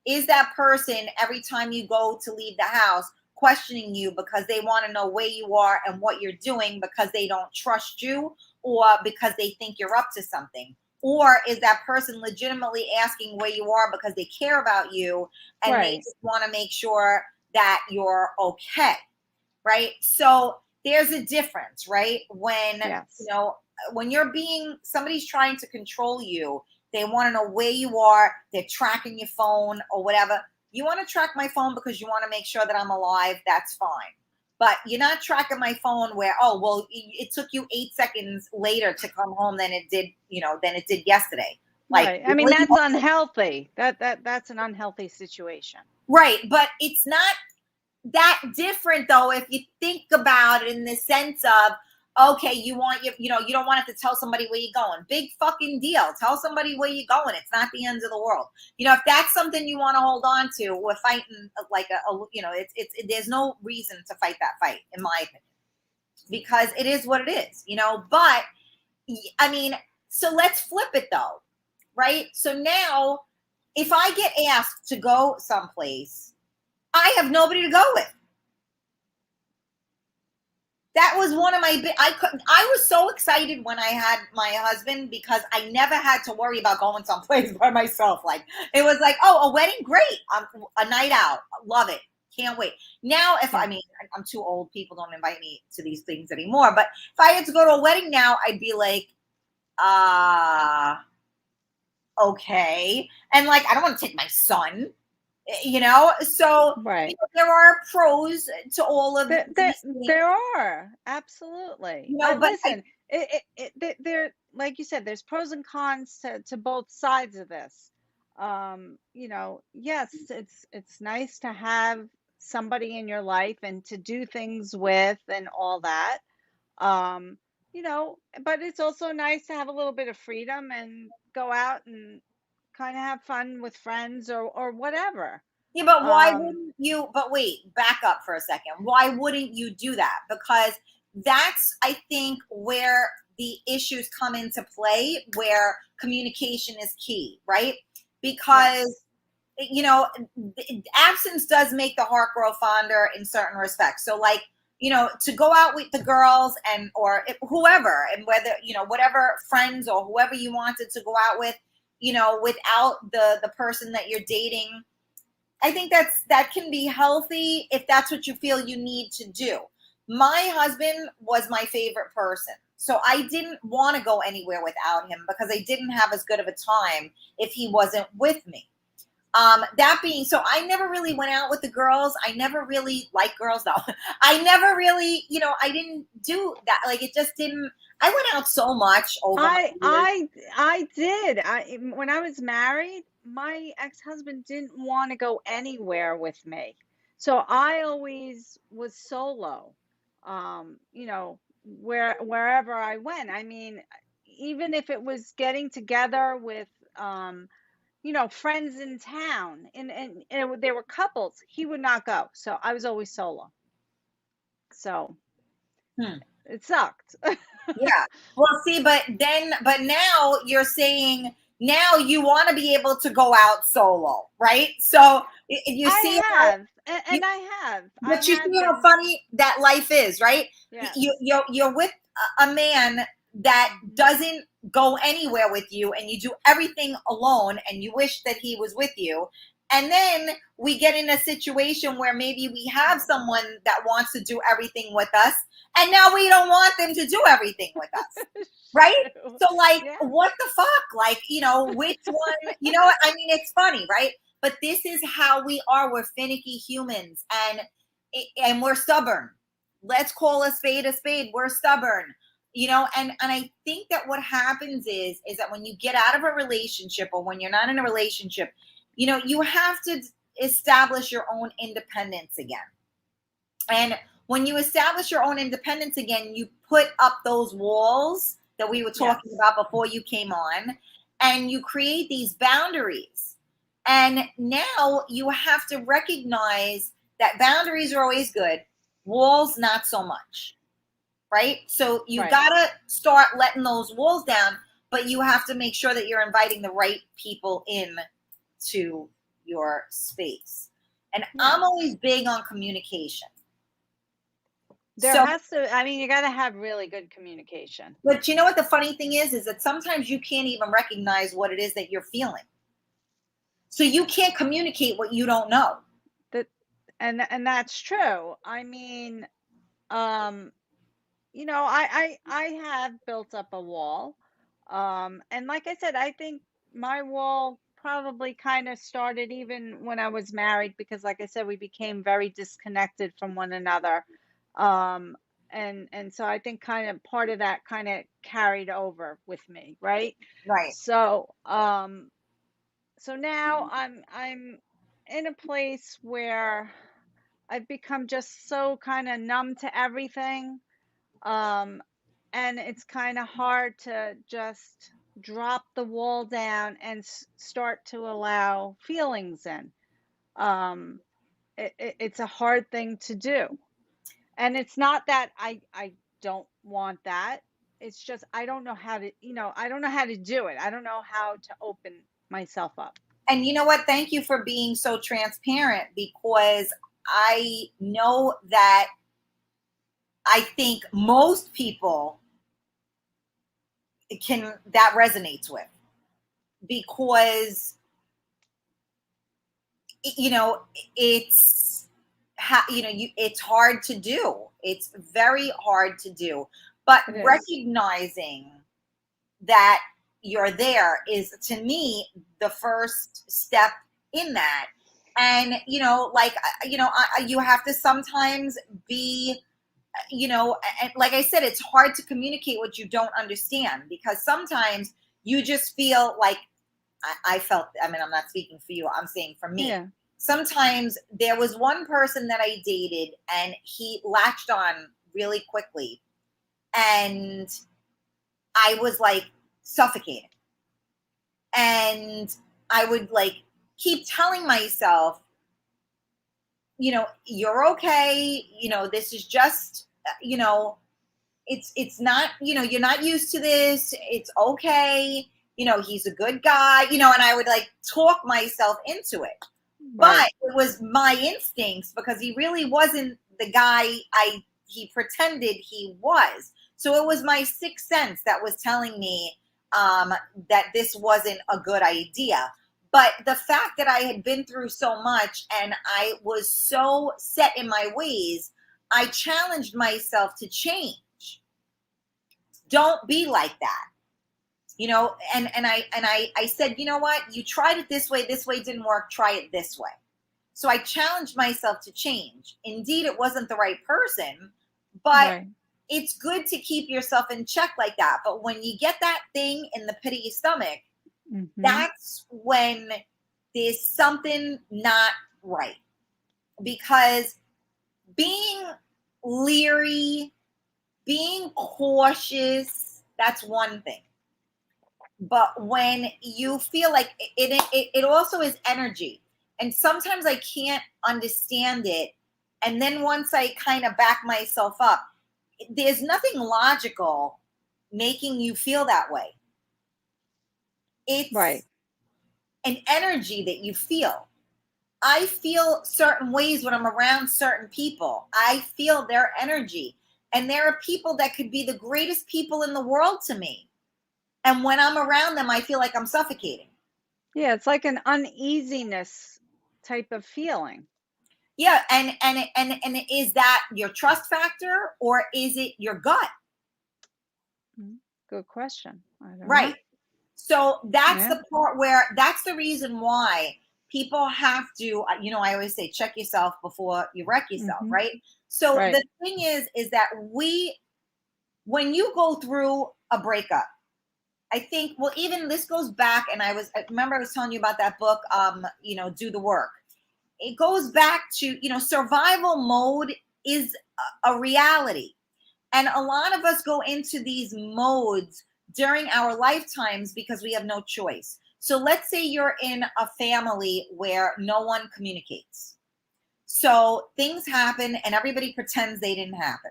Is that person, every time you go to leave the house, questioning you because they want to know where you are and what you're doing because they don't trust you or because they think you're up to something? Or is that person legitimately asking where you are because they care about you and they Right. just want to make sure that you're okay, right? So there's a difference, right? When, Yes. when somebody's trying to control you, they want to know where you are, they're tracking your phone or whatever. You want to track my phone because you want to make sure that I'm alive, that's fine. But you're not tracking my phone where, oh, well, it took you 8 seconds later to come home than it did yesterday. Like, Right. I mean, that's unhealthy. That's an unhealthy situation. right. But it's not that different though if you think about it in the sense of, okay, you don't want it to tell somebody where you're going. Big fucking deal. Tell somebody where you're going. It's not the end of the world. If that's something you want to hold on to, we're fighting like there's no reason to fight that fight, in my opinion, because it is what it is, but I mean, so let's flip it though, right? So now if I get asked to go someplace, I have nobody to go with. That was one of my I was so excited when I had my husband because I never had to worry about going someplace by myself. Like it was like, oh, a wedding, great. A night out, love it, can't wait. Now, I mean, I'm too old. People don't invite me to these things anymore. But if I had to go to a wedding now, I'd be like, okay, and like I don't want to take my son. So Right. there are pros to all of There, these there, things. there are absolutely. But Listen, there, like you said, there's pros and cons to both sides of this. Yes, it's nice to have somebody in your life and to do things with and all that. Um, but it's also nice to have a little bit of freedom and go out and kind of have fun with friends or whatever. yeah, but why Um, wouldn't you? But wait, back up for a second. Why wouldn't you do that? Because that's, I think, where the issues come into play, where communication is key, right? Because yes. absence does make the heart grow fonder in certain respects. So like, to go out with the girls whoever, and whether, whatever friends or whoever you wanted to go out with, without the person that you're dating. I think that can be healthy if that's what you feel you need to do. My husband was my favorite person. So I didn't want to go anywhere without him because I didn't have as good of a time if he wasn't with me. That being, so I never really went out with the girls. I never really liked girls though. I never really, I didn't do that. Like it just didn't, I went out so much over my years. I did. When I was married, my ex-husband didn't want to go anywhere with me. So I always was solo. Wherever I went. I mean, even if it was getting together with friends in town and there were couples, he would not go. So I was always solo. So Hmm. it sucked. Yeah. Well, see, but now you're saying now you want to be able to go out solo, right? So you see how, you, I have. I but you have see how been. funny that life is, right? Yes. You're with a man that doesn't go anywhere with you, and you do everything alone, and you wish that he was with you. And then we get in a situation where maybe we have someone that wants to do everything with us, and now we don't want them to do everything with us. Right? True. So like, Yeah. what the fuck? Like, which one, I mean, it's funny, right? But this is how we are. We're finicky humans and we're stubborn. Let's call a spade a spade. We're stubborn, and I think that what happens is that when you get out of a relationship or when you're not in a relationship, you have to establish your own independence again. And when you establish your own independence again, you put up those walls that we were talking about before you came on, and you create these boundaries. And now you have to recognize that boundaries are always good, walls not so much, right? So you got to start letting those walls down, but you have to make sure that you're inviting the right people in to your space. And I'm always big on communication. There has to, I mean, you got to have really good communication. But you know what the funny thing is that sometimes you can't even recognize what it is that you're feeling. So you can't communicate what you don't know. And that's true. I mean, I have built up a wall. And like I said, I think my wall probably kind of started even when I was married because like I said, we became very disconnected from one another. And so I think kind of part of that kind of carried over with me, right? Right. So now I'm in a place where I've become just so kind of numb to everything. And it's kind of hard to just drop the wall down and start to allow feelings in. It's a hard thing to do. And it's not that I don't want that. It's just I don't know how to, I don't know how to do it. I don't know how to open myself up. And you know what? Thank you for being so transparent, because I know that I think most people that resonates with, because it's it's hard to do. It's very hard to do. But recognizing that you're there is, to me, the first step in that. And you have to sometimes be, and like I said, it's hard to communicate what you don't understand, because sometimes you just feel like I felt, I mean, I'm not speaking for you, I'm saying for me. Yeah. Sometimes there was one person that I dated and he latched on really quickly, and I was like suffocating. And I would like keep telling myself, you're okay. This is just, it's not, you're not used to this. It's okay. He's a good guy, and I would like talk myself into it. But it was my instincts, because he really wasn't the guy he pretended he was. So it was my sixth sense that was telling me, that this wasn't a good idea. But the fact that I had been through so much and I was so set in my ways, I challenged myself to change. Don't be like that. And I said, you know what? You tried it this way didn't work, try it this way. So I challenged myself to change. Indeed, it wasn't the right person, but Right. it's good to keep yourself in check like that. But when you get that thing in the pit of your stomach, that's when there's something not right. Because being leery, being cautious, that's one thing. But when you feel like it also is energy. And sometimes I can't understand it. And then once I kind of back myself up, there's nothing logical making you feel that way. It's Right. an energy that you feel. I feel certain ways when I'm around certain people. I feel their energy. And there are people that could be the greatest people in the world to me. And when I'm around them, I feel like I'm suffocating. Yeah, it's like an uneasiness type of feeling. Yeah, and is that your trust factor or is it your gut? Good question. I don't know. Right. So that's Yeah. the part where that's the reason why people have to, I always say, check yourself before you wreck yourself, right? So Right. the thing is that when you go through a breakup, I think, well, even this goes back, and I remember I was telling you about that book, Do the Work. It goes back to, survival mode is a reality. And a lot of us go into these modes during our lifetimes because we have no choice. So let's say you're in a family where no one communicates. So things happen and everybody pretends they didn't happen,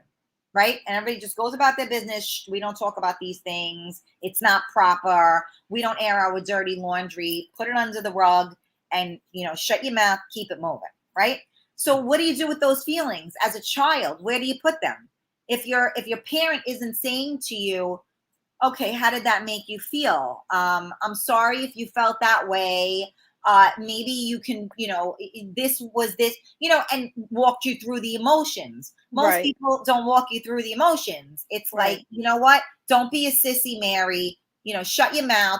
right? And everybody just goes about their business. Shh, we don't talk about these things. It's not proper. We don't air our dirty laundry. Put it under the rug and, shut your mouth, keep it moving, right? So what do you do with those feelings as a child? Where do you put them? If your parent isn't saying to you, okay, how did that make you feel? I'm sorry if you felt that way. Maybe you can, this was this, and walked you through the emotions. Most Right. people don't walk you through the emotions. It's Right. like, you know what? Don't be a sissy, Mary. Shut your mouth.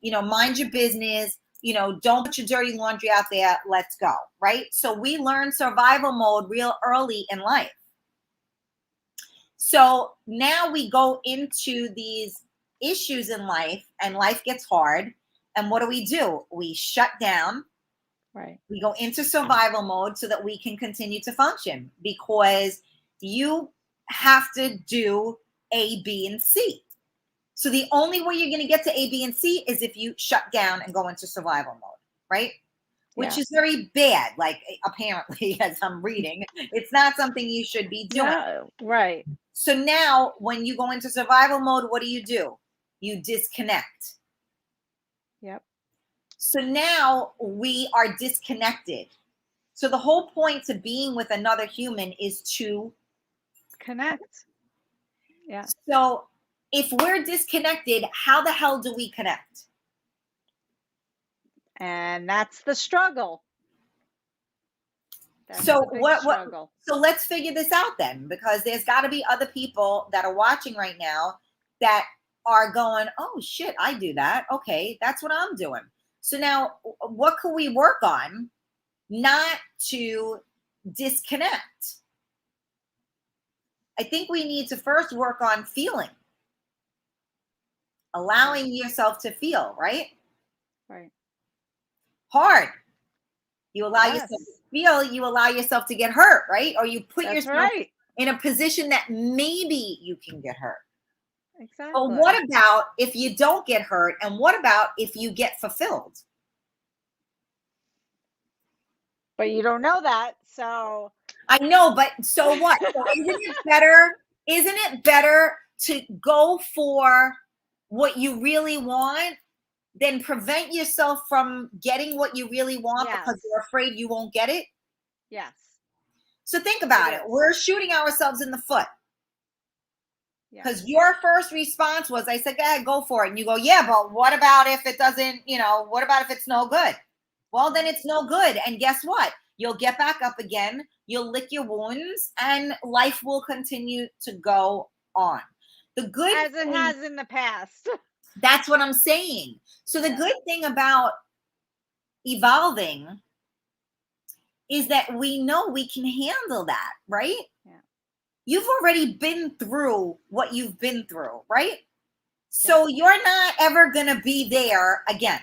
Mind your business. Don't put your dirty laundry out there. Let's go. Right. So we learn survival mode real early in life. So now we go into these issues in life and life gets hard. And what do? We shut down. Right. We go into survival mode so that we can continue to function because you have to do A, B, and C. So the only way you're going to get to A, B, and C is if you shut down and go into survival mode, right? Which is very bad. Like apparently, as I'm reading, it's not something you should be doing. No, right. So now when you go into survival mode, what do? You disconnect. Yep. So now we are disconnected. So the whole point to being with another human is to connect. Yeah. So if we're disconnected, how the hell do we connect? And that's the struggle. That's So the big struggle. So let's figure this out then, because there's got to be other people that are watching right now that are going, oh shit, I do that. Okay, that's what I'm doing. So now what can we work on not to disconnect? I think we need to first work on feeling, allowing yourself to feel, right? Right. Hard. You allow yourself to feel, you allow yourself to get hurt, right? Or you put yourself in a position that maybe you can get hurt. Exactly. But what about if you don't get hurt? And what about if you get fulfilled? But you don't know that, so. I know, but so what? So isn't it better to go for what you really want than prevent yourself from getting what you really want because you're afraid you won't get it? Yes. So think about it. We're shooting ourselves in the foot. Yeah. Because your first response was, I said, go for it. And you go, yeah, but what about if it doesn't, what about if it's no good? Well, then it's no good. And guess what? You'll get back up again. You'll lick your wounds and life will continue to go on. The good As it thing, has in the past. that's what I'm saying. So the Yeah. good thing about evolving is that we know we can handle that, right? Yeah. You've already been through what you've been through, right? So you're not ever going to be there again.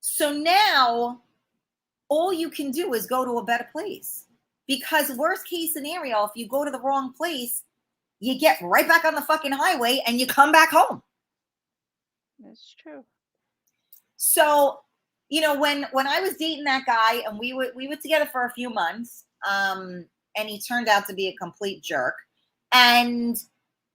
So now all you can do is go to a better place. Because worst case scenario, if you go to the wrong place, you get right back on the fucking highway and you come back home. That's true. So, when I was dating that guy and we were together for a few months, and he turned out to be a complete jerk. And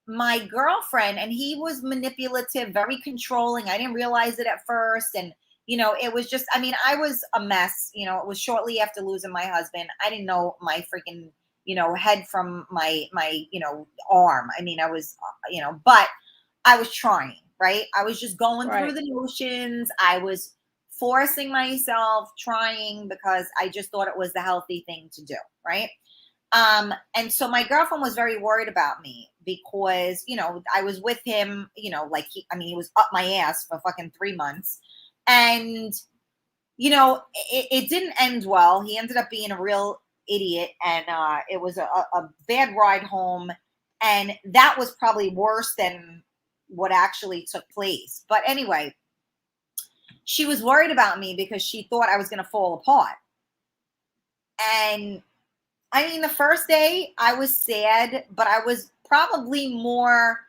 my girlfriend, and he was manipulative, very controlling. I didn't realize it at first. And, it was just, I was a mess. It was shortly after losing my husband. I didn't know my freaking, head from my arm. I was, but I was trying, right? I was just going through the motions. I was forcing myself, trying because I just thought it was the healthy thing to do, right? And so my girlfriend was very worried about me because, I was with him, he was up my ass for fucking 3 months. And, it didn't end well. He ended up being a real idiot. And it was a bad ride home. And that was probably worse than what actually took place. But anyway, she was worried about me because she thought I was going to fall apart. And the first day I was sad, but I was probably more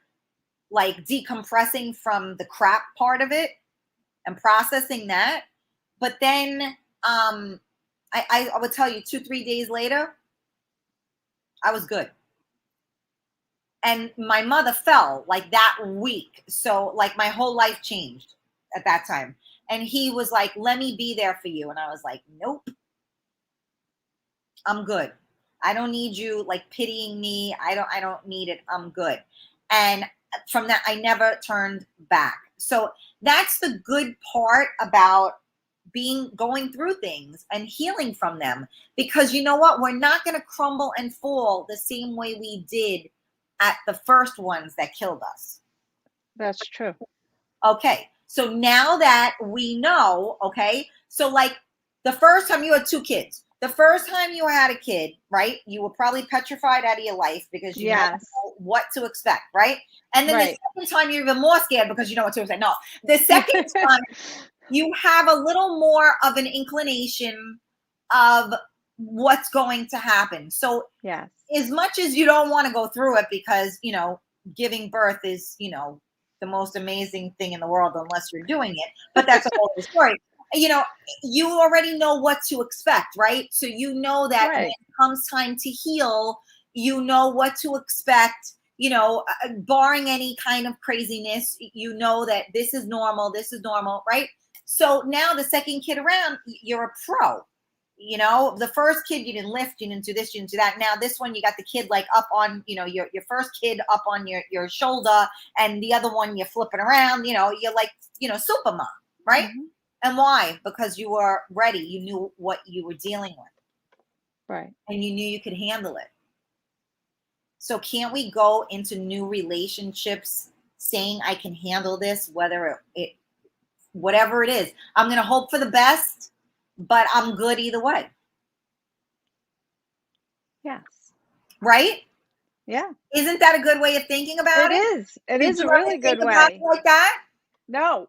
like decompressing from the crap part of it and processing that. But then I would tell you 2-3 days later, I was good. And my mother fell like that week. So like my whole life changed at that time. And he was like, let me be there for you. And I was like, nope, I'm good. I don't need you like pitying me. I don't need it. I'm good. And from that, I never turned back. So that's the good part about going through things and healing from them, because you know what? We're not going to crumble and fall the same way we did at the first ones that killed us. That's true. Okay. So now that we know, okay, so like the first time you had 2 kids, the first time you had a kid, right? You were probably petrified out of your life because you don't know what to expect, right? And then the second time you're even more scared because you know what to expect. No, the second time you have a little more of an inclination of what's going to happen. So as much as you don't want to go through it because, giving birth is, the most amazing thing in the world unless you're doing it. But that's a whole other story. You already know what to expect, right? So you know that when it comes time to heal, you know what to expect, barring any kind of craziness, you know that this is normal, right? So now the second kid around, you're a pro. The first kid, you didn't lift, you didn't do this, you didn't do that. Now this one, you got the kid like up on, your first kid up on your shoulder, and the other one you're flipping around, you're like, super mom, right? Mm-hmm. And why? Because you were ready. You knew what you were dealing with. Right. And you knew you could handle it. So can't we go into new relationships saying I can handle this, whether it whatever it is. I'm going to hope for the best, but I'm good either way. Yes. Right? Yeah. Isn't that a good way of thinking about it? It is. It is a really good way. Like that? No.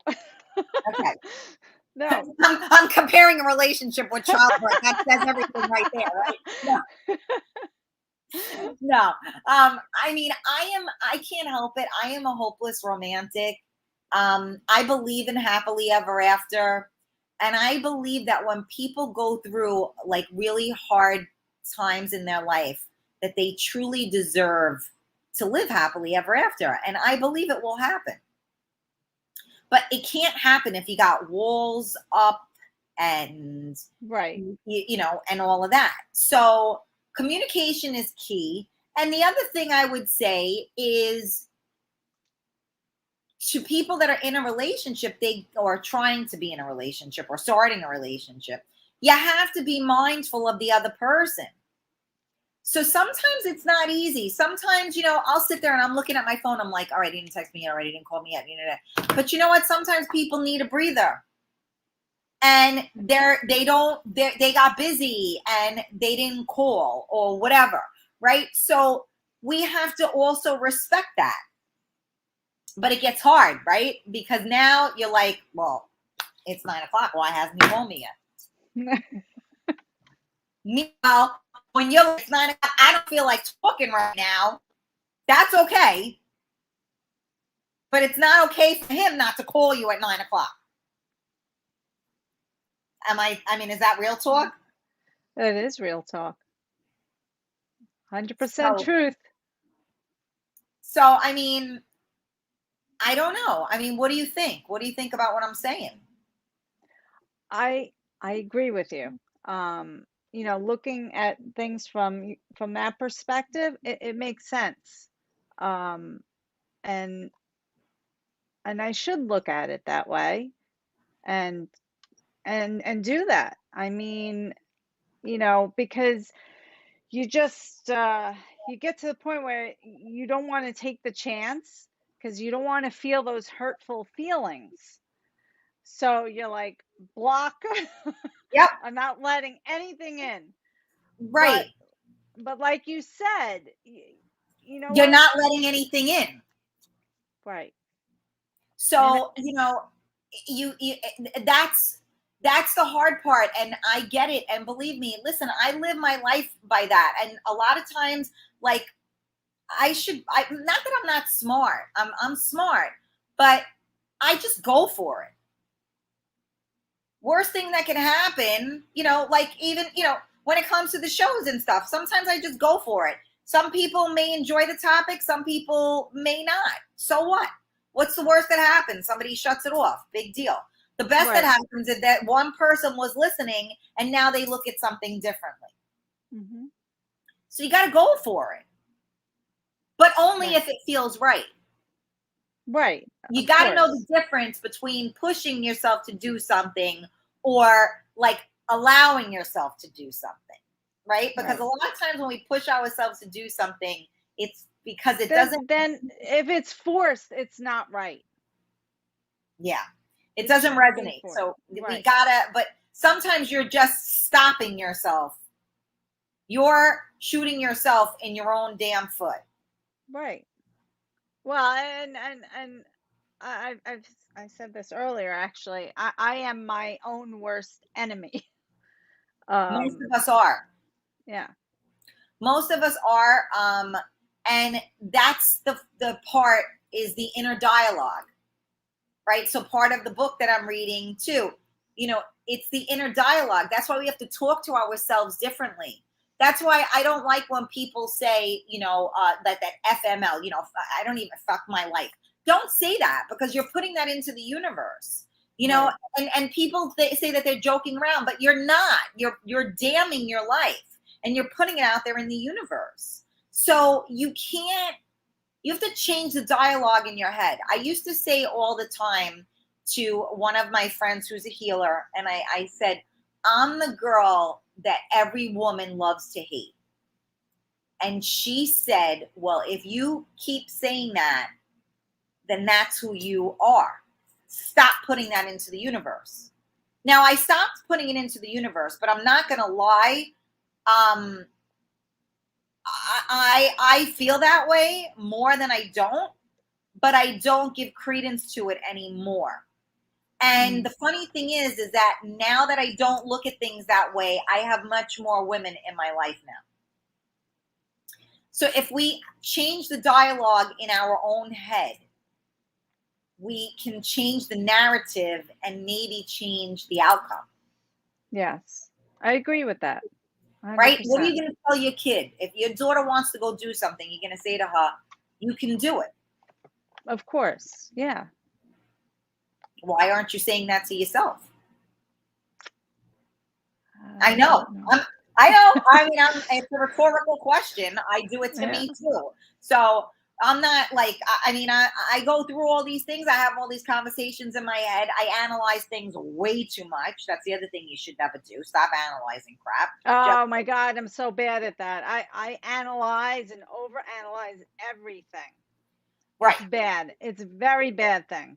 Okay. No. I'm comparing a relationship with childbirth. That says everything right there, right? No. I can't help it. I am a hopeless romantic. I believe in happily ever after. And I believe that when people go through like really hard times in their life, that they truly deserve to live happily ever after. And I believe it will happen. But it can't happen if you got walls up and, right, and all of that. So communication is key. And the other thing I would say is, to people that are in a relationship, they are trying to be in a relationship or starting a relationship, you have to be mindful of the other person. So sometimes it's not easy. Sometimes, I'll sit there and I'm looking at my phone. I'm like, all right, he didn't text me yet. All right, he didn't call me yet. But you know what? Sometimes people need a breather. And they got busy and they didn't call or whatever, right? So we have to also respect that. But it gets hard, right? Because now you're like, well, it's 9:00. Why hasn't he called me yet? Meanwhile, when you're like, it's 9:00, I don't feel like talking right now. That's okay. But it's not okay for him not to call you at 9:00. Is that real talk? That is real talk. 100% So, truth. So, I don't know. What do you think? What do you think about what I'm saying? I agree with you. Looking at things from that perspective, it makes sense. And I should look at it that way and do that. Because you just you get to the point where you don't want to take the chance because you don't want to feel those hurtful feelings. So you're like, block. Yep. I'm not letting anything in. Right. But like you said, You're what? not letting anything in. Right. So, you that's the hard part, and I get it. And believe me, listen, I live my life by that. And a lot of times, like, not that I'm not smart. I'm smart, but I just go for it. Worst thing that can happen, like, even, when it comes to the shows and stuff, sometimes I just go for it. Some people may enjoy the topic, some people may not. So what? What's the worst that happens? Somebody shuts it off. Big deal. The best that happens is that one person was listening and now they look at something differently. Mm-hmm. So you got to go for it, but only if it feels right. Right. You got to know the difference between pushing yourself to do something or like allowing yourself to do something, right? Because a lot of times when we push ourselves to do something, it's because it doesn't. Then if it's forced, it's not right. Yeah. It doesn't resonate. So we gotta, but sometimes you're just stopping yourself. You're shooting yourself in your own damn foot. Right. Well, and I said this earlier, actually. I am my own worst enemy. Most of us are. Yeah. Most of us are. And that's the part is the inner dialogue. Right. So part of the book that I'm reading too, it's the inner dialogue. That's why we have to talk to ourselves differently. That's why I don't like when people say, that FML, I don't even fuck my life. Don't say that, because you're putting that into the universe, and people say that they're joking around, but you're not. You're damning your life and you're putting it out there in the universe. So you have to change the dialogue in your head. I used to say all the time to one of my friends who's a healer, and I said, I'm the girl that every woman loves to hate. And she said, well, if you keep saying that, then that's who you are. Stop putting that into the universe. Now, I stopped putting it into the universe, but I'm not going to lie. I feel that way more than I don't, but I don't give credence to it anymore. And the funny thing is that now that I don't look at things that way, I have much more women in my life now. So if we change the dialogue in our own head, we can change the narrative and maybe change the outcome. Yes, I agree with that. 100%. Right? What are you going to tell your kid? If your daughter wants to go do something, you're going to say to her, you can do it. Of course. Yeah. Why aren't you saying that to yourself? I know. I know. I mean, it's a rhetorical question. I do it to Yeah. me too. So I'm not like, I go through all these things. I have all these conversations in my head. I analyze things way too much. That's the other thing you should never do. Stop analyzing crap. Just Oh my God, I'm so bad at that. I analyze and overanalyze everything. right. It's bad. It's a very bad thing.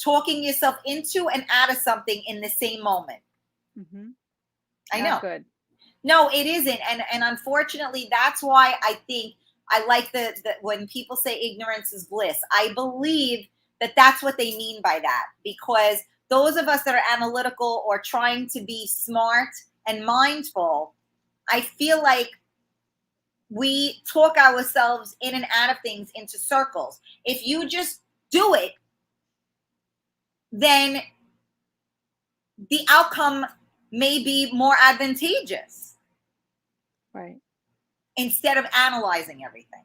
Talking yourself into and out of something in the same moment. Hmm. I Not know. good. No, it isn't. And unfortunately, that's why I think I like the when people say ignorance is bliss. I believe that that's what they mean by that, because those of us that are analytical or trying to be smart and mindful, I feel like we talk ourselves in and out of things into circles. If you just do it, then the outcome may be more advantageous Right. instead of analyzing everything.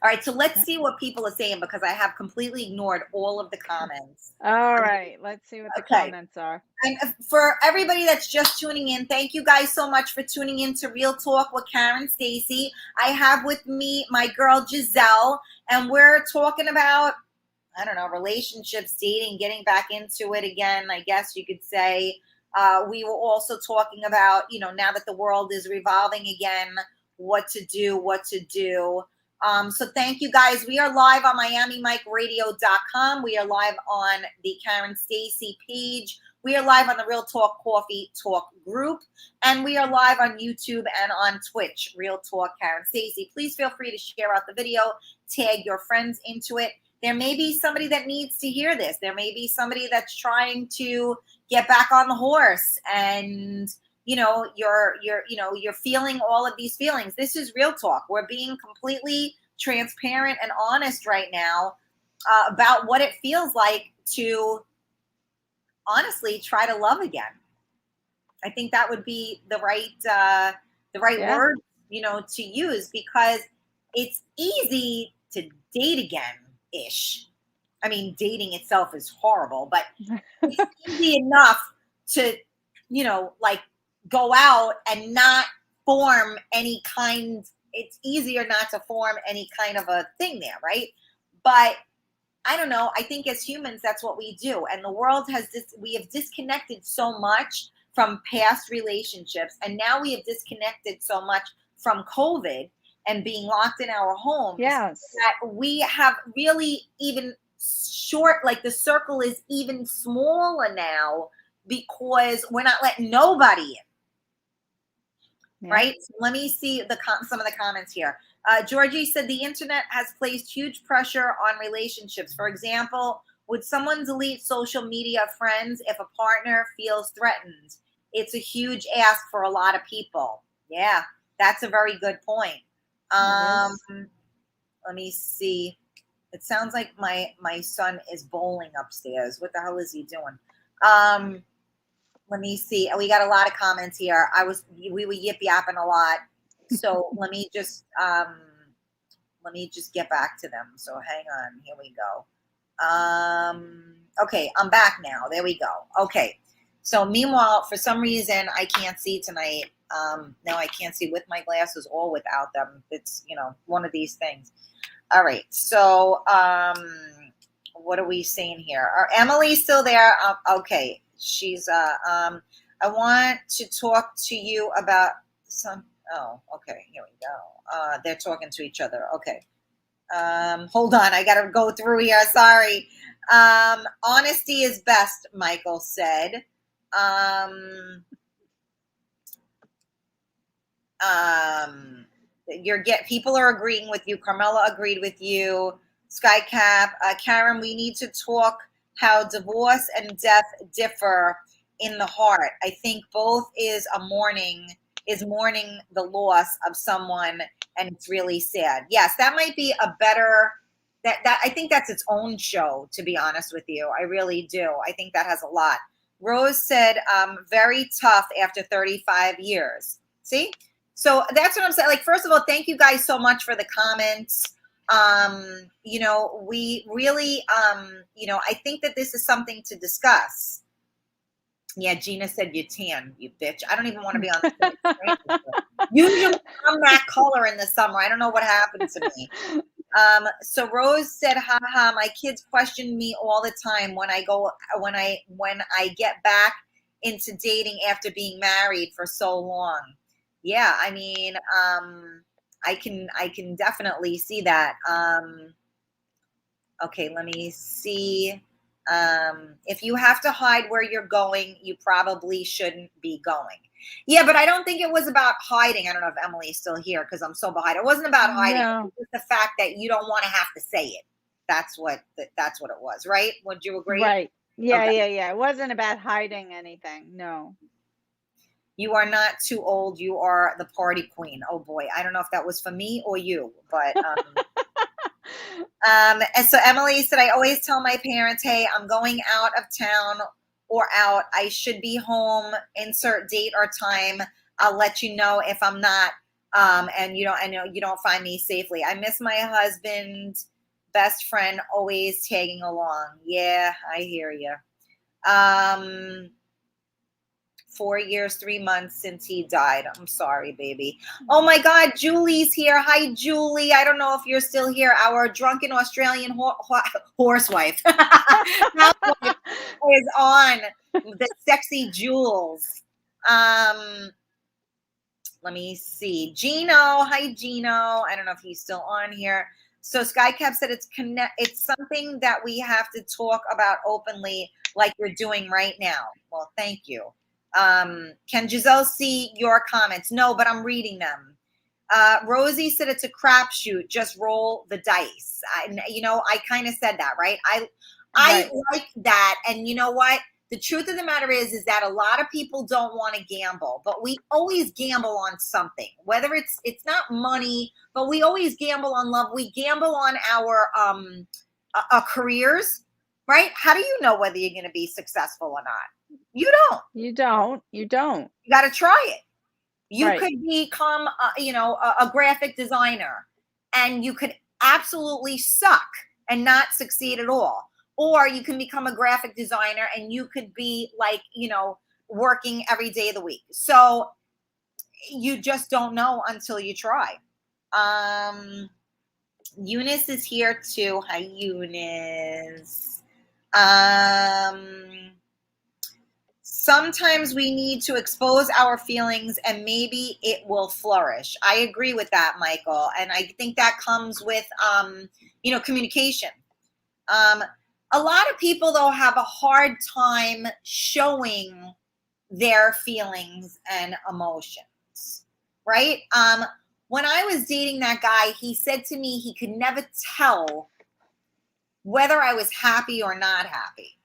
All right, so let's Yeah. see what people are saying, because I have completely ignored all of the comments. All right. Let's see what the Okay. comments are. And for everybody that's just tuning in, thank you guys so much for tuning in to Real Talk with Karen Stacy. I have with me my girl Giselle, and we're talking about, I don't know, relationships, dating, getting back into it again, I guess you could say. We were also talking about, now that the world is revolving again, what to do. So thank you guys. We are live on MiamiMikeRadio.com. We are live on the Karen Stacy page. We are live on the Real Talk Coffee Talk group. And we are live on YouTube and on Twitch, Real Talk Karen Stacy. Please feel free to share out the video, tag your friends into it. There may be somebody that needs to hear this. There may be somebody that's trying to get back on the horse, and you're feeling all of these feelings. This is real talk. We're being completely transparent and honest right now about what it feels like to honestly try to love again. I think that would be the right Yeah. word, to use, because it's easy to date again ish. I mean, dating itself is horrible, but it's easy enough to, like, go out and not form any kind. It's easier not to form any kind of a thing there, right? But I don't know. I think as humans, that's what we do. And the world we have disconnected so much from past relationships. And now we have disconnected so much from COVID and being locked in our homes, Yes. that we have really even like the circle is even smaller now, because we're not letting nobody in. Yeah. Right? So let me see some of the comments here. Georgie said the internet has placed huge pressure on relationships. For example, would someone delete social media friends if a partner feels threatened? It's a huge ask for a lot of people. Yeah, that's a very good point. It is. Let me see. It sounds like my son is bowling upstairs. What the hell is he doing? Let me see. We got a lot of comments here. We were yip yapping a lot. So let me just get back to them. So hang on. Here we go. Okay, I'm back now. There we go. Okay. So meanwhile, for some reason, I can't see tonight. No, I can't see with my glasses or without them. It's, one of these things. All right. So what are we saying here? Are Emily still there? Okay. She's I want to talk to you about some. Oh, okay. Here we go. They're talking to each other. Okay. Hold on. I got to go through here. Sorry. Honesty is best, Michael said. People are agreeing with you. Carmela agreed with you. Skycap, Karen, we need to talk how divorce and death differ in the heart. I think both is mourning the loss of someone, and it's really sad. Yes, that might be a better that I think that's its own show, to be honest with you. I really do. I think that has a lot. Rose said, very tough after 35 years. See? So that's what I'm saying. Like, first of all, thank you guys so much for the comments. We really, I think that this is something to discuss. Yeah, Gina said you tan, you bitch. I don't even want to be on the same train with you. Usually I'm that color in the summer. I don't know what happened to me. So Rose said, haha, my kids question me all the time when I get back into dating after being married for so long. Yeah, I mean, I can definitely see that. Okay, let me see. If you have to hide where you're going, you probably shouldn't be going. Yeah, but I don't think it was about hiding. I don't know if Emily's still here because I'm so behind. It wasn't about hiding. It No. was just the fact that you don't want to have to say it. That's what it was, right? Would you agree? Right. Yeah, Okay. yeah, yeah. It wasn't about hiding anything. No. You are not too old. You are the party queen. Oh boy, I don't know if that was for me or you, but and so Emily said, I always tell my parents, hey, I'm going out of town or out. I should be home, insert date or time. I'll let you know if I'm not. And I know you don't find me safely. I miss my husband, best friend, always tagging along. Yeah, I hear you. 4 years, 3 months since he died. I'm sorry, baby. Oh my God, Julie's here. Hi, Julie. I don't know if you're still here. Our drunken Australian horsewife housewife is on. The sexy Jules. Let me see. Gino. Hi, Gino. I don't know if he's still on here. So Skycap said it's something that we have to talk about openly, like you're doing right now. Well, thank you. Can Giselle see your comments? No, but I'm reading them. Rosie said it's a crapshoot. Just roll the dice. I kind of said that, right? I Right. like that. And you know what? The truth of the matter is that a lot of people don't want to gamble, but we always gamble on something. Whether it's not money, but we always gamble on love. We gamble on our careers, right? How do you know whether you're going to be successful or not? You don't. You don't. You don't. You got to try it. You Right. could become, a graphic designer, and you could absolutely suck and not succeed at all. Or you can become a graphic designer and you could be like, working every day of the week. So you just don't know until you try. Eunice is here too. Hi, Eunice. Sometimes we need to expose our feelings and maybe it will flourish. I agree with that, Michael. And I think that comes with, communication. A lot of people, though, have a hard time showing their feelings and emotions, right? When I was dating that guy, he said to me he could never tell whether I was happy or not happy.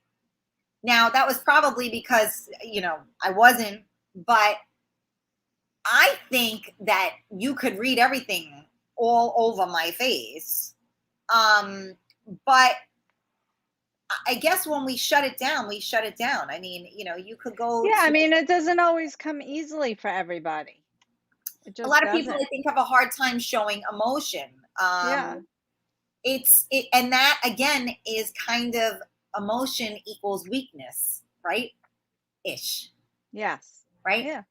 Now, that was probably because, I wasn't, but I think that you could read everything all over my face. But I guess when we shut it down, we shut it down. I mean, you could go Yeah, I to mean, it doesn't always come easily for everybody. It a just lot of people, I doesn't. think, have a hard time showing emotion. Yeah. And that again is kind of emotion equals weakness, right? Ish, Yes. right? Yeah,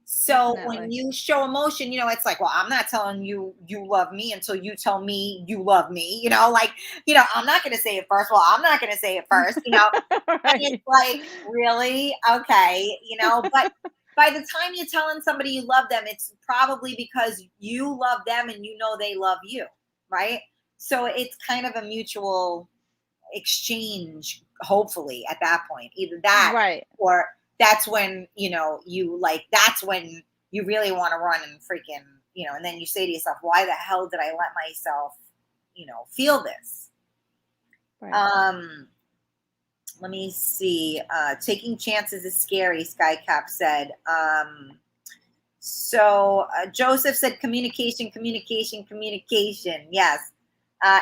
So when definitely. you show emotion, it's like, well, I'm not telling you you love me until you tell me you love me. I'm not going to say it first. Well, I'm not going to say it first. And it's Right. like, really? Okay. But by the time you're telling somebody you love them, it's probably because you love them and they love you, right? So it's kind of a mutual exchange, hopefully, at that point. Either that Right. or that's when, that's when you really want to run and freaking, and then you say to yourself, why the hell did I let myself, feel this? Right. Let me see. Taking chances is scary, Skycap said. Joseph said communication, communication, communication. Yes.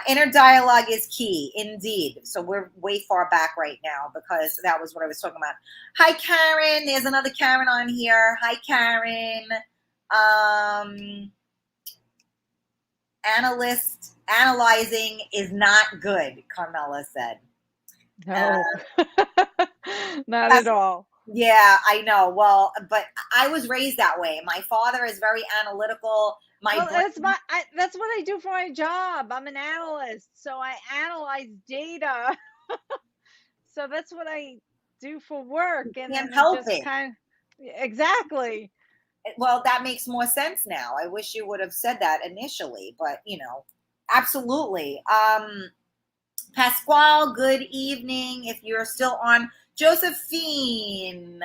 Inner dialogue is key, indeed. So we're way far back right now because that was what I was talking about. Hi, Karen. There's another Karen on here. Hi, Karen. Analyzing is not good, Carmela said. No. Not That's at all. Yeah, I know. Well, but I was raised that way. My father is very analytical. My Well, brain, that's what I do for my job. I'm an analyst, so I analyze data. So that's what I do for work, and can't then it help just it. kind of exactly. Well, that makes more sense now. I wish you would have said that initially, but absolutely. Pasquale, good evening. If you're still on, Josephine,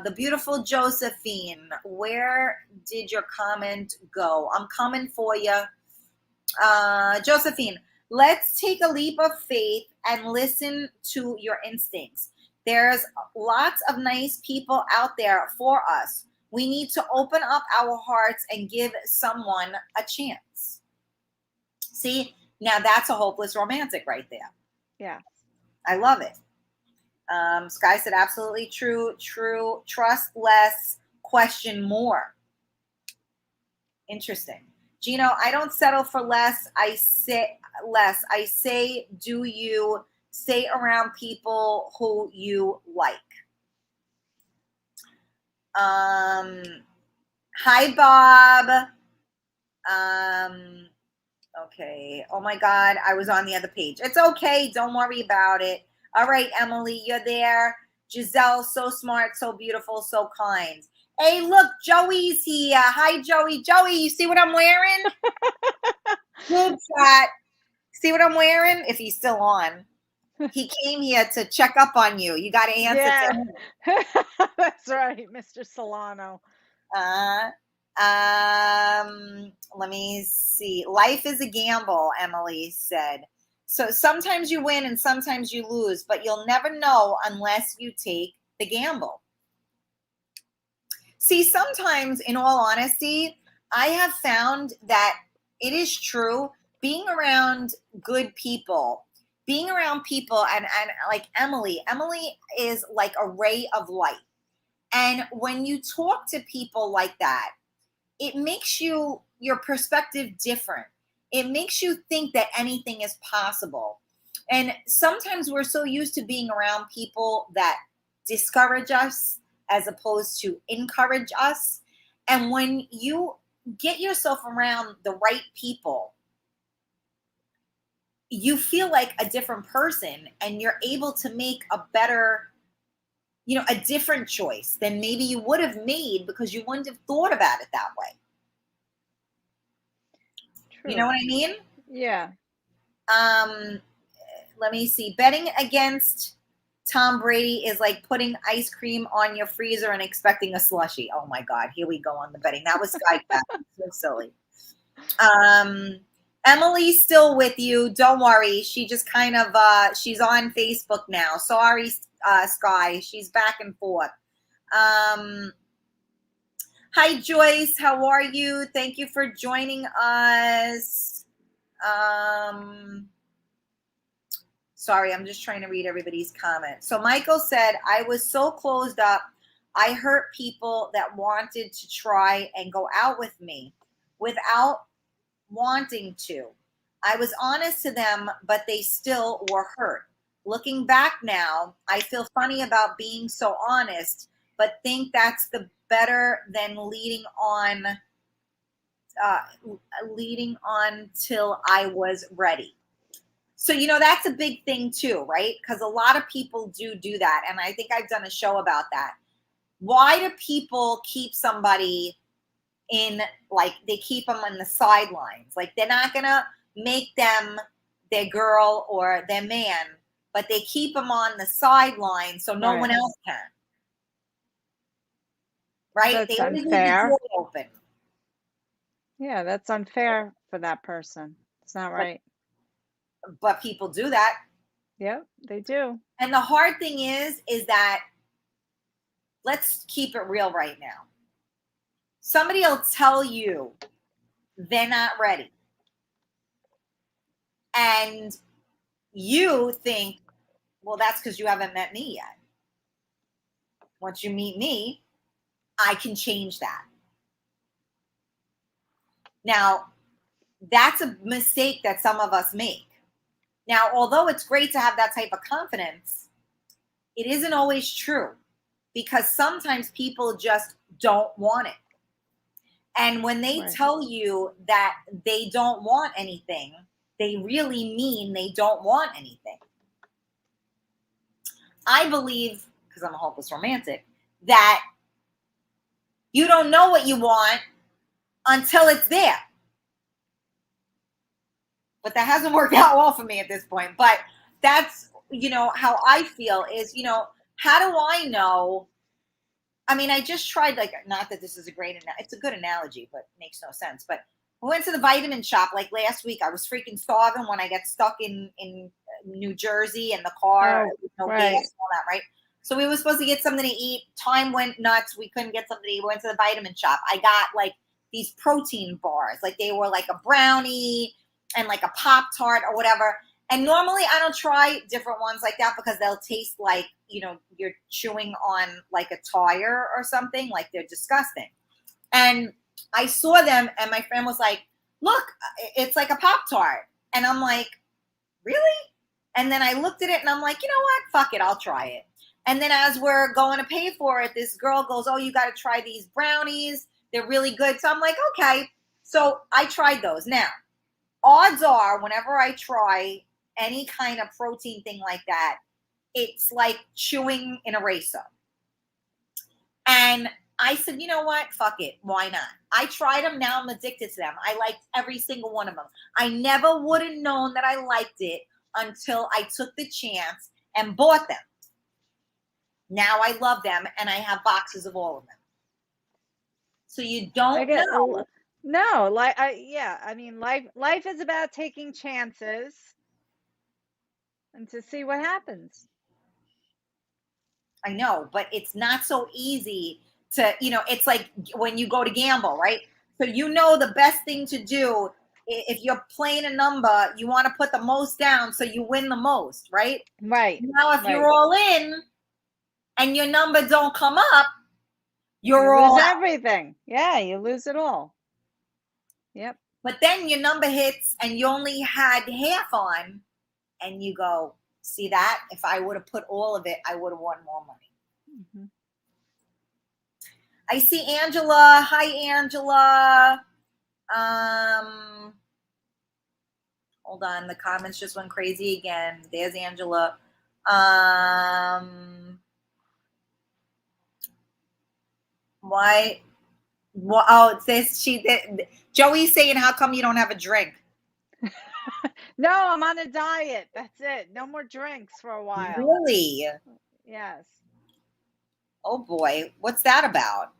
the beautiful Josephine, where did your comment go? I'm coming for you. Josephine, let's take a leap of faith and listen to your instincts. There's lots of nice people out there for us. We need to open up our hearts and give someone a chance. See, now that's a hopeless romantic right there. Yeah. I love it. Sky said, absolutely true, true. Trust less, question more. Interesting. Gino, I don't settle for less. I say less. I say, do you stay around people who you like? Hi, Bob. Okay. Oh my God, I was on the other page. It's okay. Don't worry about it. All right, Emily, you're there. Giselle, so smart, so beautiful, so kind. Hey, look, Joey's here. Hi, Joey. Joey, you see what I'm wearing? Good shot. See what I'm wearing? If he's still on. He came here to check up on you. You got to answer to Yeah. him. That's right, Mr. Solano. Uh, Let me see. Life is a gamble, Emily said. So sometimes you win and sometimes you lose, but you'll never know unless you take the gamble. See, sometimes, in all honesty, I have found that it is true being around good people, being around people, and like Emily is like a ray of light. And when you talk to people like that, it makes your perspective different. It makes you think that anything is possible. And sometimes we're so used to being around people that discourage us as opposed to encourage us. And when you get yourself around the right people, you feel like a different person and you're able to make a better, a different choice than maybe you would have made because you wouldn't have thought about it that way. You know True. what I mean? Yeah. Let me see. Betting against Tom Brady is like putting ice cream on your freezer and expecting a slushie. Oh my God, here we go on the betting. That was Sky Cat. So silly. Emily's still with you. Don't worry. She just kind of she's on Facebook now. Sorry, Sky. She's back and forth. Hi, Joyce. How are you? Thank you for joining us. Sorry, I'm just trying to read everybody's comments. So Michael said, I was so closed up. I hurt people that wanted to try and go out with me without wanting to. I was honest to them, but they still were hurt. Looking back now, I feel funny about being so honest, but think that's the better than leading on till I was ready. So, that's a big thing too, right? Because a lot of people do that. And I think I've done a show about that. Why do people keep somebody they keep them on the sidelines? Like, they're not going to make them their girl or their man, but they keep them on the sidelines so no one else can. Right? That's They always leave the unfair. door open. Yeah, that's unfair for that person. It's not right. But people do that. Yep, they do. And the hard thing is that let's keep it real right now. Somebody will tell you they're not ready. And you think, well, that's because you haven't met me yet. Once you meet me, I can change that. Now, that's a mistake that some of us make. Now, although it's great to have that type of confidence, it isn't always true, because sometimes people just don't want it. And when they Right. tell you that they don't want anything, they really mean they don't want anything. I believe, because I'm a hopeless romantic, that you don't know what you want until it's there. But that hasn't worked out well for me at this point. But that's, how I feel is, how do I know? I mean, I just tried, like, not that this is it's a good analogy, but makes no sense. But we went to the vitamin shop like last week. I was freaking starving when I got stuck in New Jersey in the car, Oh, with no right. gas and all that, right? So we were supposed to get something to eat. Time went nuts. We couldn't get something to eat. We went to the vitamin shop. I got like these protein bars, like they were like a brownie and like a Pop-Tart or whatever. And normally I don't try different ones like that because they'll taste like, you're chewing on like a tire or something. Like they're disgusting. And I saw them and my friend was like, look, it's like a Pop-Tart. And I'm like, really? And then I looked at it and I'm like, you know what? Fuck it. I'll try it. And then as we're going to pay for it, this girl goes, oh, you got to try these brownies. They're really good. So I'm like, okay. So I tried those. Now, odds are whenever I try any kind of protein thing like that, it's like chewing an eraser. And I said, you know what? Fuck it. Why not? I tried them. Now I'm addicted to them. I liked every single one of them. I never would have known that I liked it until I took the chance and bought them. Now I love them and I have boxes of all of them. So you don't know. No, I mean, life is about taking chances and to see what happens. I know, but it's not so easy to, it's like when you go to gamble, right? So the best thing to do, if you're playing a number, you want to put the most down so you win the most, right? Right. Now, if right. you're all in and your number don't come up, You all lose out. everything. Yeah, you lose it all. Yep. But then your number hits and you only had half on, and you go, see that? If I would have put all of it, I would have won more money. Mm-hmm. I see Angela. Hi, Angela. Hold on. The comments just went crazy again. There's Angela. Why? Well, oh, it says Joey's saying, how come you don't have a drink? No, I'm on a diet. That's it. No more drinks for a while. Really? Yes. Oh boy. What's that about?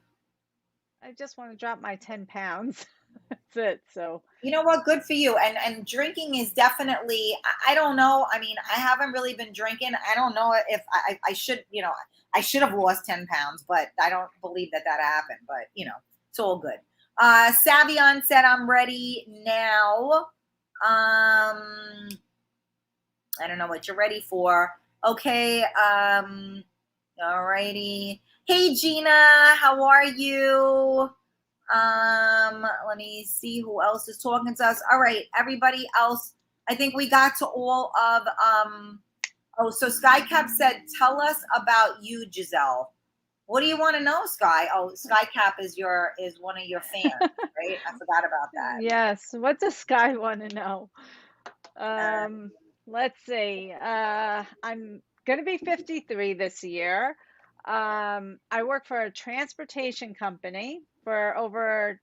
I just want to drop my 10 pounds. That's it. So, you know what? Good for you. And drinking is definitely, I don't know. I mean, I haven't really been drinking. I don't know if I should, I should have lost 10 pounds, but I don't believe that happened. But, it's all good. Savion said, I'm ready now. I don't know what you're ready for. Okay. Alrighty. Hey, Gina, how are you? Let me see who else is talking to us. All right, everybody else. I think we got to all of so Skycap said, tell us about you, Giselle. What do you want to know, Sky? Oh, Skycap is one of your fans, right? I forgot about that. Yes. What does Sky want to know? Let's see. I'm going to be 53 this year. I work for a transportation company for over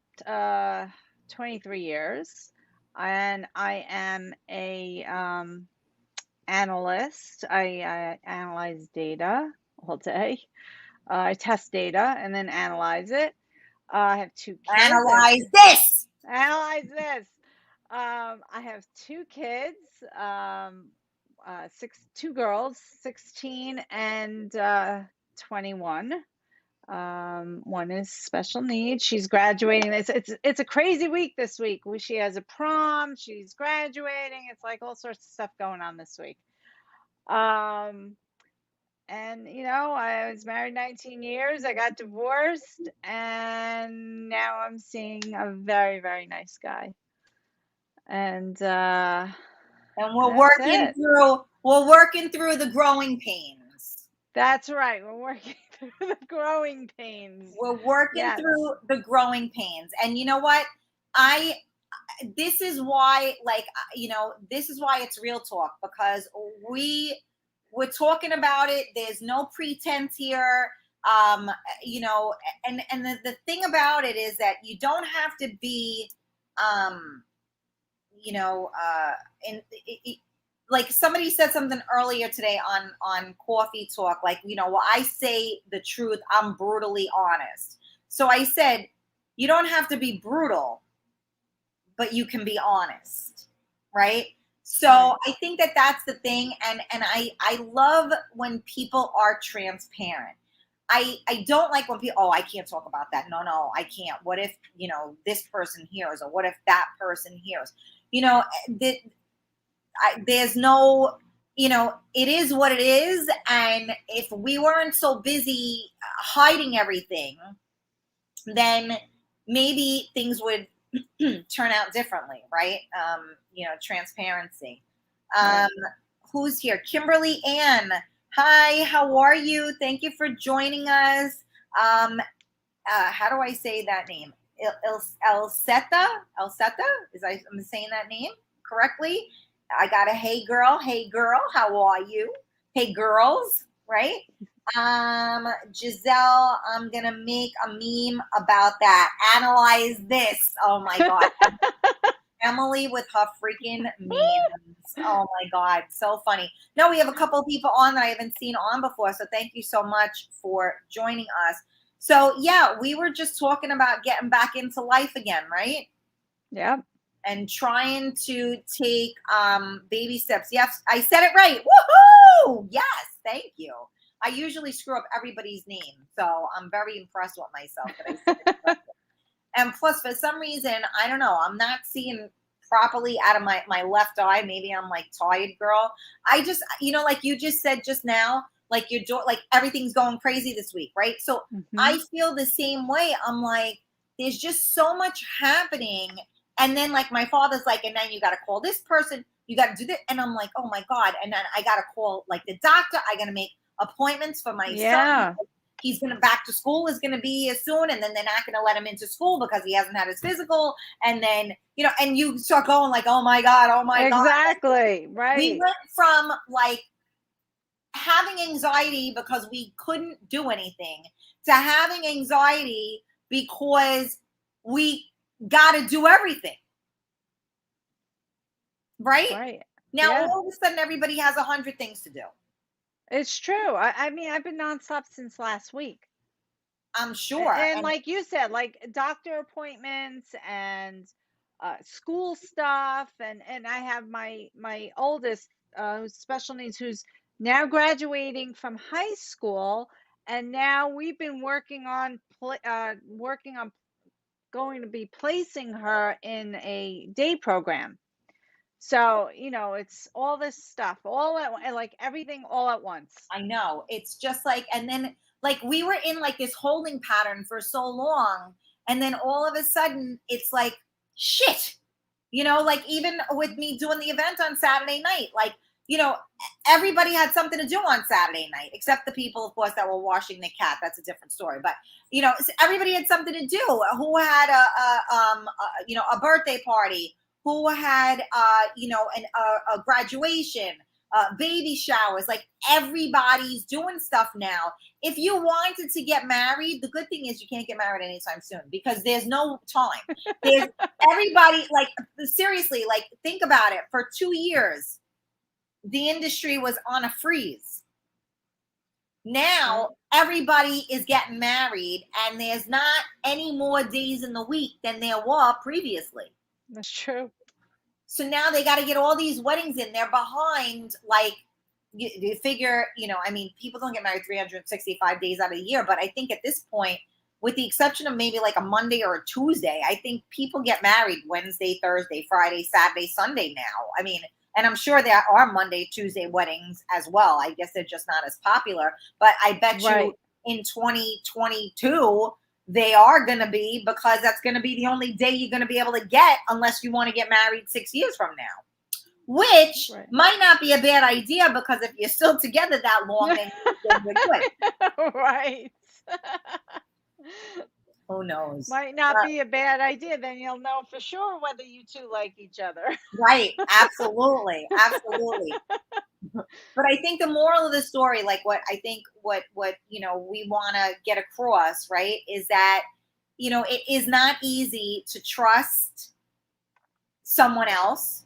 23 years, and I am a analyst. I analyze data all day. I test data and then analyze it. I have 2 kids. Analyze this. Analyze this. I have 2 kids, 2 girls, 16 and 21. One is special needs. She's graduating. It's a crazy week this week. She has a prom. She's graduating. It's like all sorts of stuff going on this week. And I was married 19 years. I got divorced, and now I'm seeing a very, very nice guy. And we're working through the growing pains. That's right. We're working through the growing pains. We're working Yes. through the growing pains. And you know what? I this is why, like, this is why it's real talk, because we're talking about it. There's no pretense here. um you know and the thing about it is that you don't have to be, um you know in like somebody said something earlier today on coffee talk, like, well, I say the truth, I'm brutally honest. So I said, you don't have to be brutal, but you can be honest, right? So Right. I think that that's the thing, and I love when people are transparent. I don't like when people, oh, I can't talk about that. No, I can't. What if, this person hears, or what if that person hears? That there's no, it is what it is. And if we weren't so busy hiding everything, then maybe things would turn out differently, right? Transparency. Right. Um, who's here? Kimberly Ann. Hi, how are you? Thank you for joining us. How do I say that name? Elseta? Elseta? I'm saying that name correctly? I got a hey girl, how are you? Hey girls, right? Giselle, I'm gonna make a meme about that. Analyze this. Oh my god. Emily with her freaking memes. Oh my god, so funny. No, we have a couple of people on that I haven't seen on before, so thank you so much for joining us. So yeah, we were just talking about getting back into life again, right? Yeah. And trying to take baby steps. Yes, I said it right. Woohoo! Yes, thank you. I usually screw up everybody's name, so I'm very impressed with myself that I said it correctly. And plus, for some reason, I don't know, I'm not seeing properly out of my left eye. Maybe I'm like tired, girl. I just, like you just said just now, like like everything's going crazy this week, right? So Hmm. I feel the same way. I'm like, there's just so much happening. And then like my father's like, and then you got to call this person, you got to do this. And I'm like, oh my God. And then I got to call like the doctor. I got to make appointments for my son. Yeah. He's going to back to school is going to be here soon. And then they're not going to let him into school because he hasn't had his physical. And then, and you start going like, oh my God, oh my God. Exactly. We Right. went from like having anxiety because we couldn't do anything to having anxiety because we got to do everything. Right? Right. Now, Yeah. all of a sudden, everybody has 100 things to do. It's true. I mean, I've been nonstop since last week. I'm sure. And And like you said, like doctor appointments and school stuff, and I have my oldest who's special needs, who's now graduating from high school, and now we've been working on going to be placing her in a day program. So, it's all this stuff, all at like everything all at once. I know. It's just like, and then like we were in like this holding pattern for so long. And then all of a sudden, it's like, shit. Like even with me doing the event on Saturday night, like, everybody had something to do on Saturday night, except the people, of course, that were washing the cat. That's a different story. But everybody had something to do. Who had a birthday party? Who had a graduation? Baby showers? Like everybody's doing stuff now. If you wanted to get married, the good thing is you can't get married anytime soon because there's no time. There's everybody, like, seriously, like, think about it. For 2 years, the industry was on a freeze. Now everybody is getting married, and there's not any more days in the week than there were previously. That's true. So now they got to get all these weddings in. They're behind, like, you figure, I mean, people don't get married 365 days out of the year, but I think at this point, with the exception of maybe like a Monday or a Tuesday, I think people get married Wednesday, Thursday, Friday, Saturday, Sunday now. I mean, and I'm sure there are Monday, Tuesday weddings as well. I guess they're just not as popular, but I bet you in 2022, they are going to be, because that's going to be the only day you're going to be able to get unless you want to get married 6 years from now. which Right. might not be a bad idea, because if you're still together that long, then you're good. Right. Who knows? Might not be a bad idea. Then you'll know for sure whether you two like each other. Right. Absolutely. Absolutely. But I think the moral of the story, like what I think what we want to get across, right, is that it is not easy to trust someone else.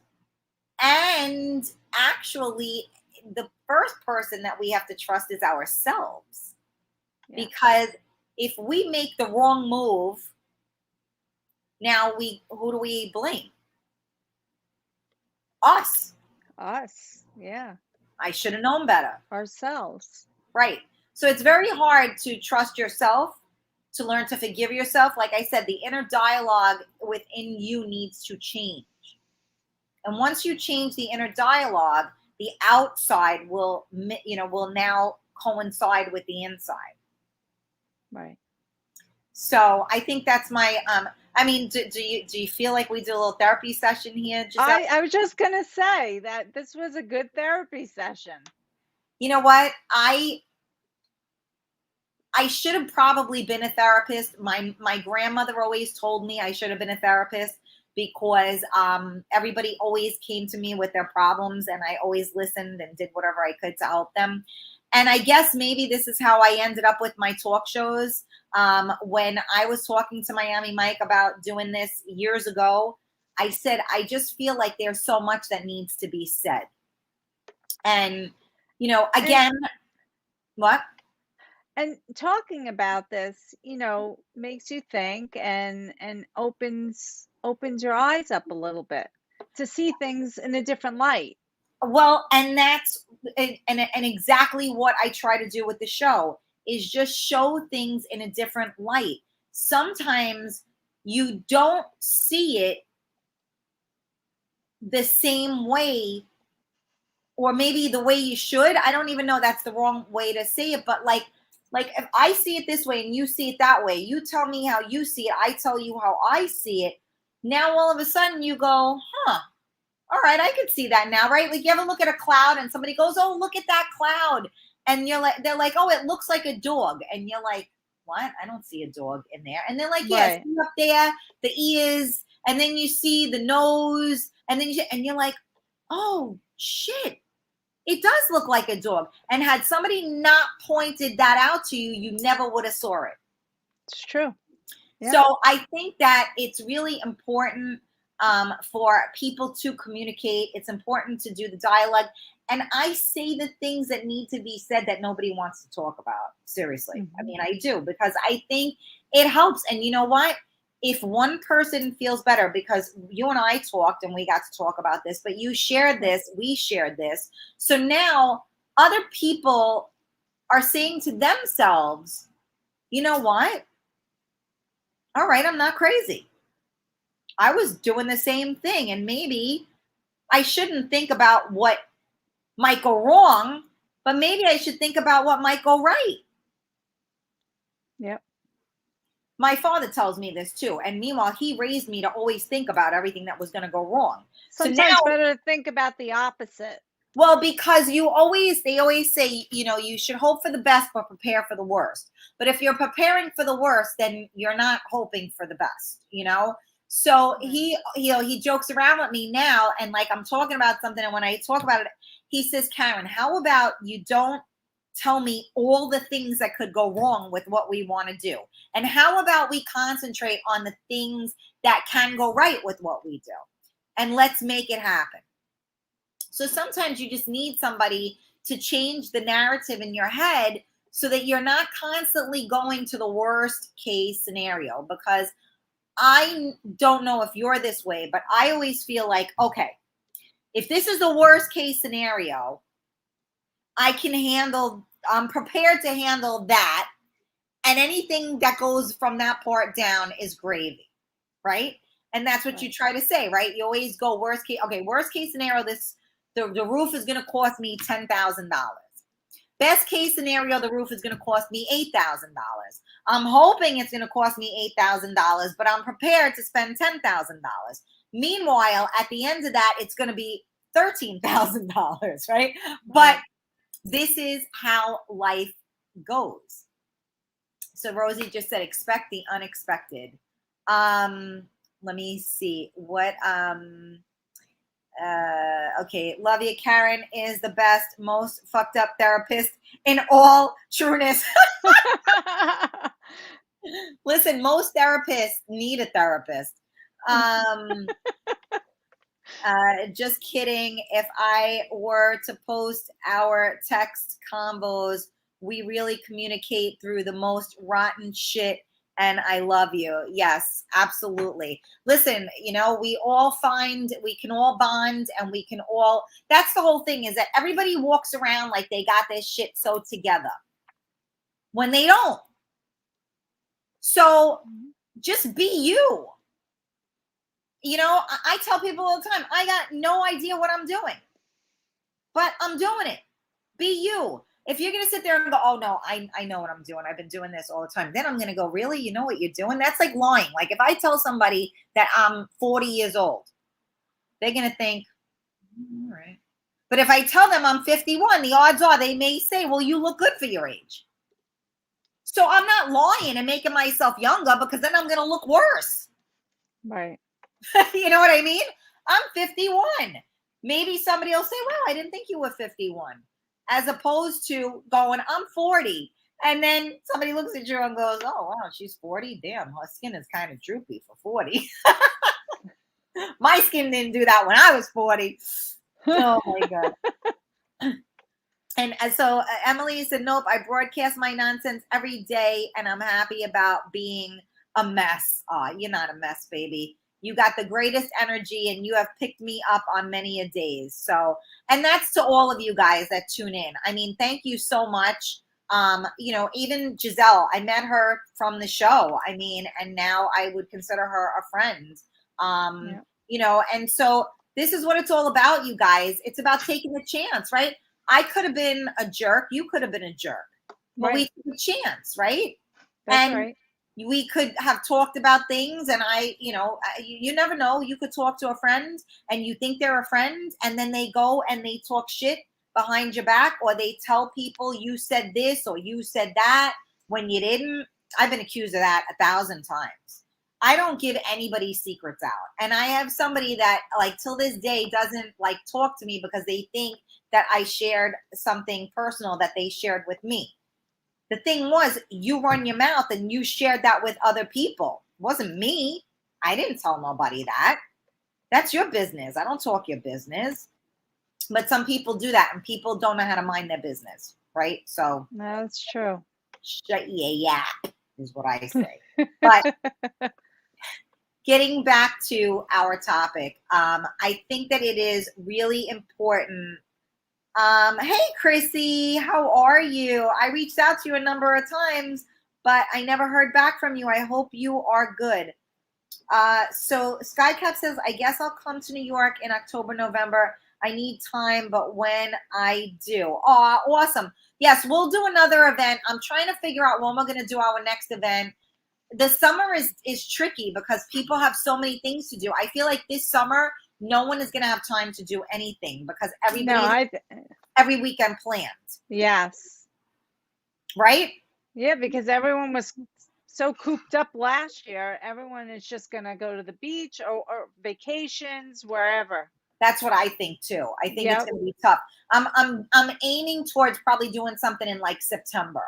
And actually, the first person that we have to trust is ourselves. Yeah. Because if we make the wrong move, now who do we blame? Us. Us. Yeah. I should have known better. Ourselves. Right. So it's very hard to trust yourself, to learn to forgive yourself. Like I said, the inner dialogue within you needs to change. And once you change the inner dialogue, the outside will now coincide with the inside. Right. So I think that's my do you feel like we did a little therapy session here? Giselle? I was just gonna say that this was a good therapy session. You know what? I should have probably been a therapist. My grandmother always told me I should have been a therapist, because everybody always came to me with their problems, and I always listened and did whatever I could to help them. And I guess maybe this is how I ended up with my talk shows. When I was talking to Miami Mike about doing this years ago, I said, I just feel like there's so much that needs to be said. And, again, what? And talking about this, makes you think and opens your eyes up a little bit to see things in a different light. Well, and that's and exactly what I try to do with the show, is just show things in a different light. Sometimes you don't see it the same way, or maybe the way you should. I don't even know, that's the wrong way to say it, but like if I see it this way and you see it that way, you tell me how you see it, I tell you how I see it. Now all of a sudden you go, all right, I could see that now, right? Like, you ever look at a cloud and somebody goes, oh, look at that cloud, and they're like, oh, it looks like a dog, and you're like, what? I don't see a dog in there. And they're like, yeah, Right. see up there, the ears, and then you see the nose, and then you're like, oh shit, it does look like a dog. And had somebody not pointed that out to you, you never would have saw it. It's true. Yeah. So I think that it's really important for people to communicate. It's important to do the dialogue. And I say the things that need to be said that nobody wants to talk about. Seriously. Mm-hmm. I mean, I do, because I think it helps. And you know what? If one person feels better, because you and I talked and we got to talk about this, but you shared this, we shared this. So now other people are saying to themselves, you know what? All right, I'm not crazy. I was doing the same thing, and maybe I shouldn't think about what might go wrong, but maybe I should think about what might go right. Yep. My father tells me this too, and meanwhile, he raised me to always think about everything that was going to go wrong. Sometimes so now, better to think about the opposite. Well, because they always say, you should hope for the best, but prepare for the worst. But if you're preparing for the worst, then you're not hoping for the best, So he jokes around with me now, and like I'm talking about something, and when I talk about it, he says, Karen, how about you don't tell me all the things that could go wrong with what we want to do? And how about we concentrate on the things that can go right with what we do? And let's make it happen. So sometimes you just need somebody to change the narrative in your head so that you're not constantly going to the worst case scenario. Because I don't know if you're this way, but I always feel like, okay, if this is the worst case scenario, I'm prepared to handle that. And anything that goes from that part down is gravy, right? And that's what you try to say, right? You always go worst case. Okay, worst case scenario, the roof is going to cost me $10,000. Best case scenario, the roof is going to cost me $8,000. I'm hoping it's going to cost me $8,000, but I'm prepared to spend $10,000. Meanwhile, at the end of that, it's going to be $13,000, right? But this is how life goes. So Rosie just said, expect the unexpected. Let me see what, okay. Love you. Karen is the best, most fucked up therapist in all trueness. Listen, most therapists need a therapist. Just kidding. If I were to post our text combos, we really communicate through the most rotten shit. And I love you. Yes, absolutely. Listen, you know, we can all bond, and we can all, that's the whole thing, is that everybody walks around like they got this shit so together when they don't. So just be you. You know, I tell people all the time, I got no idea what I'm doing, but I'm doing it. Be you. If you're going to sit there and go, oh no, I know what I'm doing, I've been doing this all the time, then I'm going to go, really? You know what you're doing? That's like lying. Like if I tell somebody that I'm 40 years old, they're going to think, all right. But if I tell them I'm 51, the odds are they may say, well, you look good for your age. So I'm not lying and making myself younger, because then I'm going to look worse. Right. You know what I mean? I'm 51. Maybe somebody will say, wow, I didn't think you were 51. As opposed to going, I'm 40. And then somebody looks at you and goes, oh, wow, she's 40. Damn, her skin is kind of droopy for 40. My skin didn't do that when I was 40. Oh, my God. And so Emily said, nope, I broadcast my nonsense every day, and I'm happy about being a mess. You're not a mess, baby. You got the greatest energy, and you have picked me up on many a days. So, and that's to all of you guys that tune in. I mean, thank you so much. You know, even Giselle, I met her from the show. I mean, and now I would consider her a friend. You know, and so this is what it's all about, you guys. It's about taking a chance, right? I could have been a jerk. You could have been a jerk. But we took a chance, right? That's and right. we could have talked about things, and you never know. You could talk to a friend and you think they're a friend, and then they go and they talk shit behind your back, or they tell people you said this or you said that when you didn't. I've been accused of that 1,000 times. I don't give anybody secrets out. And I have somebody that, like, till this day doesn't like talk to me because they think that I shared something personal that they shared with me. The thing was, you run your mouth and you shared that with other people. It wasn't me. I didn't tell nobody that. That's your business. I don't talk your business. But some people do that, and people don't know how to mind their business, right? So that's true. Shut your yap is what I say. But getting back to our topic, I think that it is really important. Hey, Chrissy, how are you? I reached out to you a number of times, but I never heard back from you. I hope you are good. So Skycap says, I guess I'll come to New York in October, November. I need time, but when I do. Oh, awesome. Yes, we'll do another event. I'm trying to figure out when we're going to do our next event. The summer is tricky because people have so many things to do. I feel like this summer, no one is going to have time to do anything because everybody's every weekend planned. Yes. Right? Yeah, because everyone was so cooped up last year. Everyone is just going to go to the beach or vacations, wherever. That's what I think too. I think it's going to be tough. I'm aiming towards probably doing something in like September.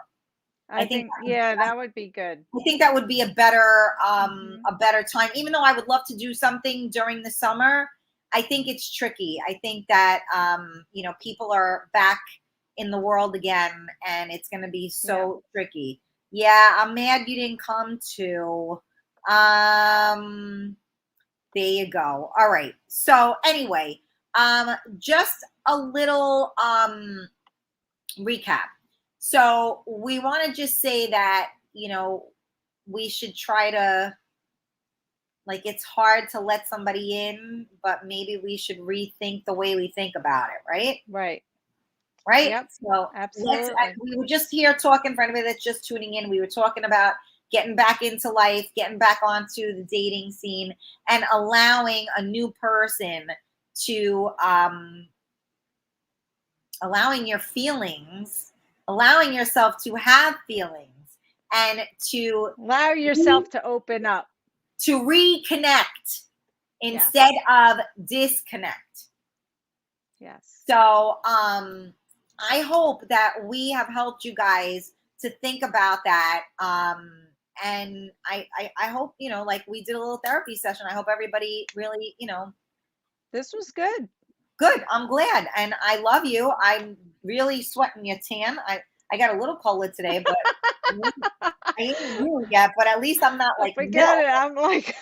I think that would be good. I think that would be a better time. Even though I would love to do something during the summer, I think it's tricky. I think that people are back in the world again, and it's going to be so tricky. Yeah, I'm mad you didn't come to. There you go. All right. So anyway, just a little recap. So we want to just say that, we should try to, like, it's hard to let somebody in, but maybe we should rethink the way we think about it, right? Right. Right? Yep. So absolutely. We were just here talking, for anybody that's just tuning in, we were talking about getting back into life, getting back onto the dating scene, and allowing a new person to allowing your feelings, allowing yourself to have feelings, and to Allow yourself to open up. to reconnect instead of disconnect. Yes. So I hope that we have helped you guys to think about that. And I hope, like we did a little therapy session. I hope everybody really, This was good. good. I'm glad. And I love you. I'm really sweating your tan. I got a little colder today, but I ain't you yet, but at least I'm not like Forget milk. it. I'm like,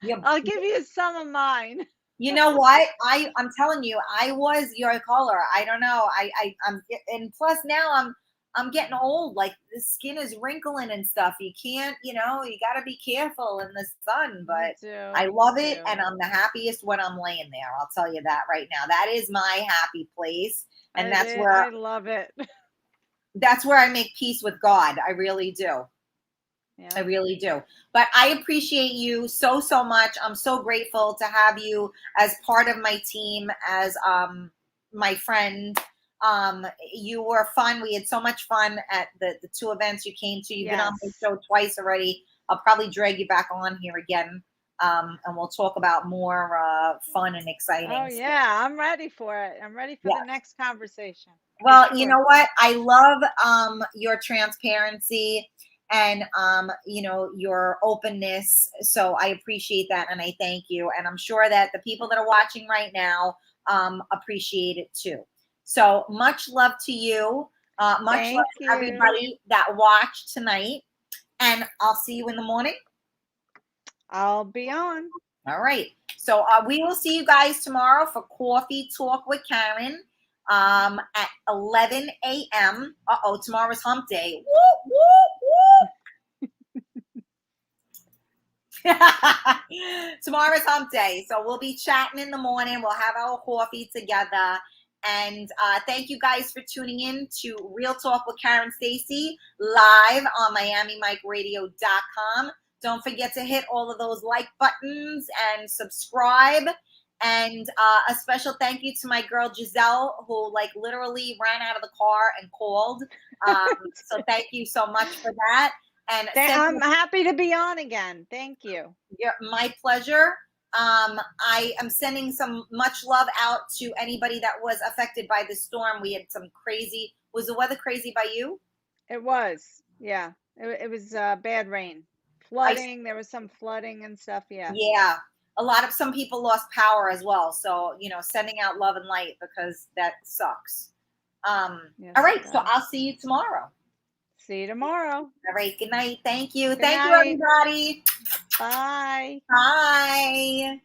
You, I'll give you some of mine. you know what? I'm telling you, I was your color. I don't know. I'm and plus now I'm getting old. Like the skin is wrinkling and stuff. You can't, you got to be careful in the sun. But I love it, and I'm the happiest when I'm laying there. I'll tell you that right now. That is my happy place, and that's where I love it. that's where I make peace with God. I really do. Yeah. I really do. But I appreciate you so, so much. I'm so grateful to have you as part of my team, as my friend. You were fun. We had so much fun at the two events you came to. You've been on my show twice already. I'll probably drag you back on here again. And we'll talk about more fun and exciting Oh, yeah. I'm ready for it. I'm ready for the next conversation. Well, you know what? I love your transparency and your openness. So I appreciate that, and I thank you. And I'm sure that the people that are watching right now appreciate it too. So much love to you. Much love to everybody that watched tonight. And I'll see you in the morning. I'll be on. All right. So we will see you guys tomorrow for Coffee Talk with Karen at 11 a.m. Tomorrow's hump day. Woo, woo, woo. Tomorrow's hump day. So we'll be chatting in the morning. We'll have our coffee together. And thank you guys for tuning in to Real Talk with Karen Stacy live on MiamiMikeRadio.com. Don't forget to hit all of those like buttons and subscribe. And a special thank you to my girl Giselle, who like literally ran out of the car and called. So thank you so much for that. And I'm happy to be on again. Thank you. Yeah, my pleasure. I am sending some much love out to anybody that was affected by the storm. We had some crazy. Was the weather crazy by you? It was. Yeah. It was bad rain. Flooding. There was some flooding and stuff. Yeah. Yeah. Some people lost power as well. So, sending out love and light because that sucks. Yes, all right. So I'll see you tomorrow. See you tomorrow. All right. Good night. Thank you. Good Thank night. you, everybody. Bye. Bye.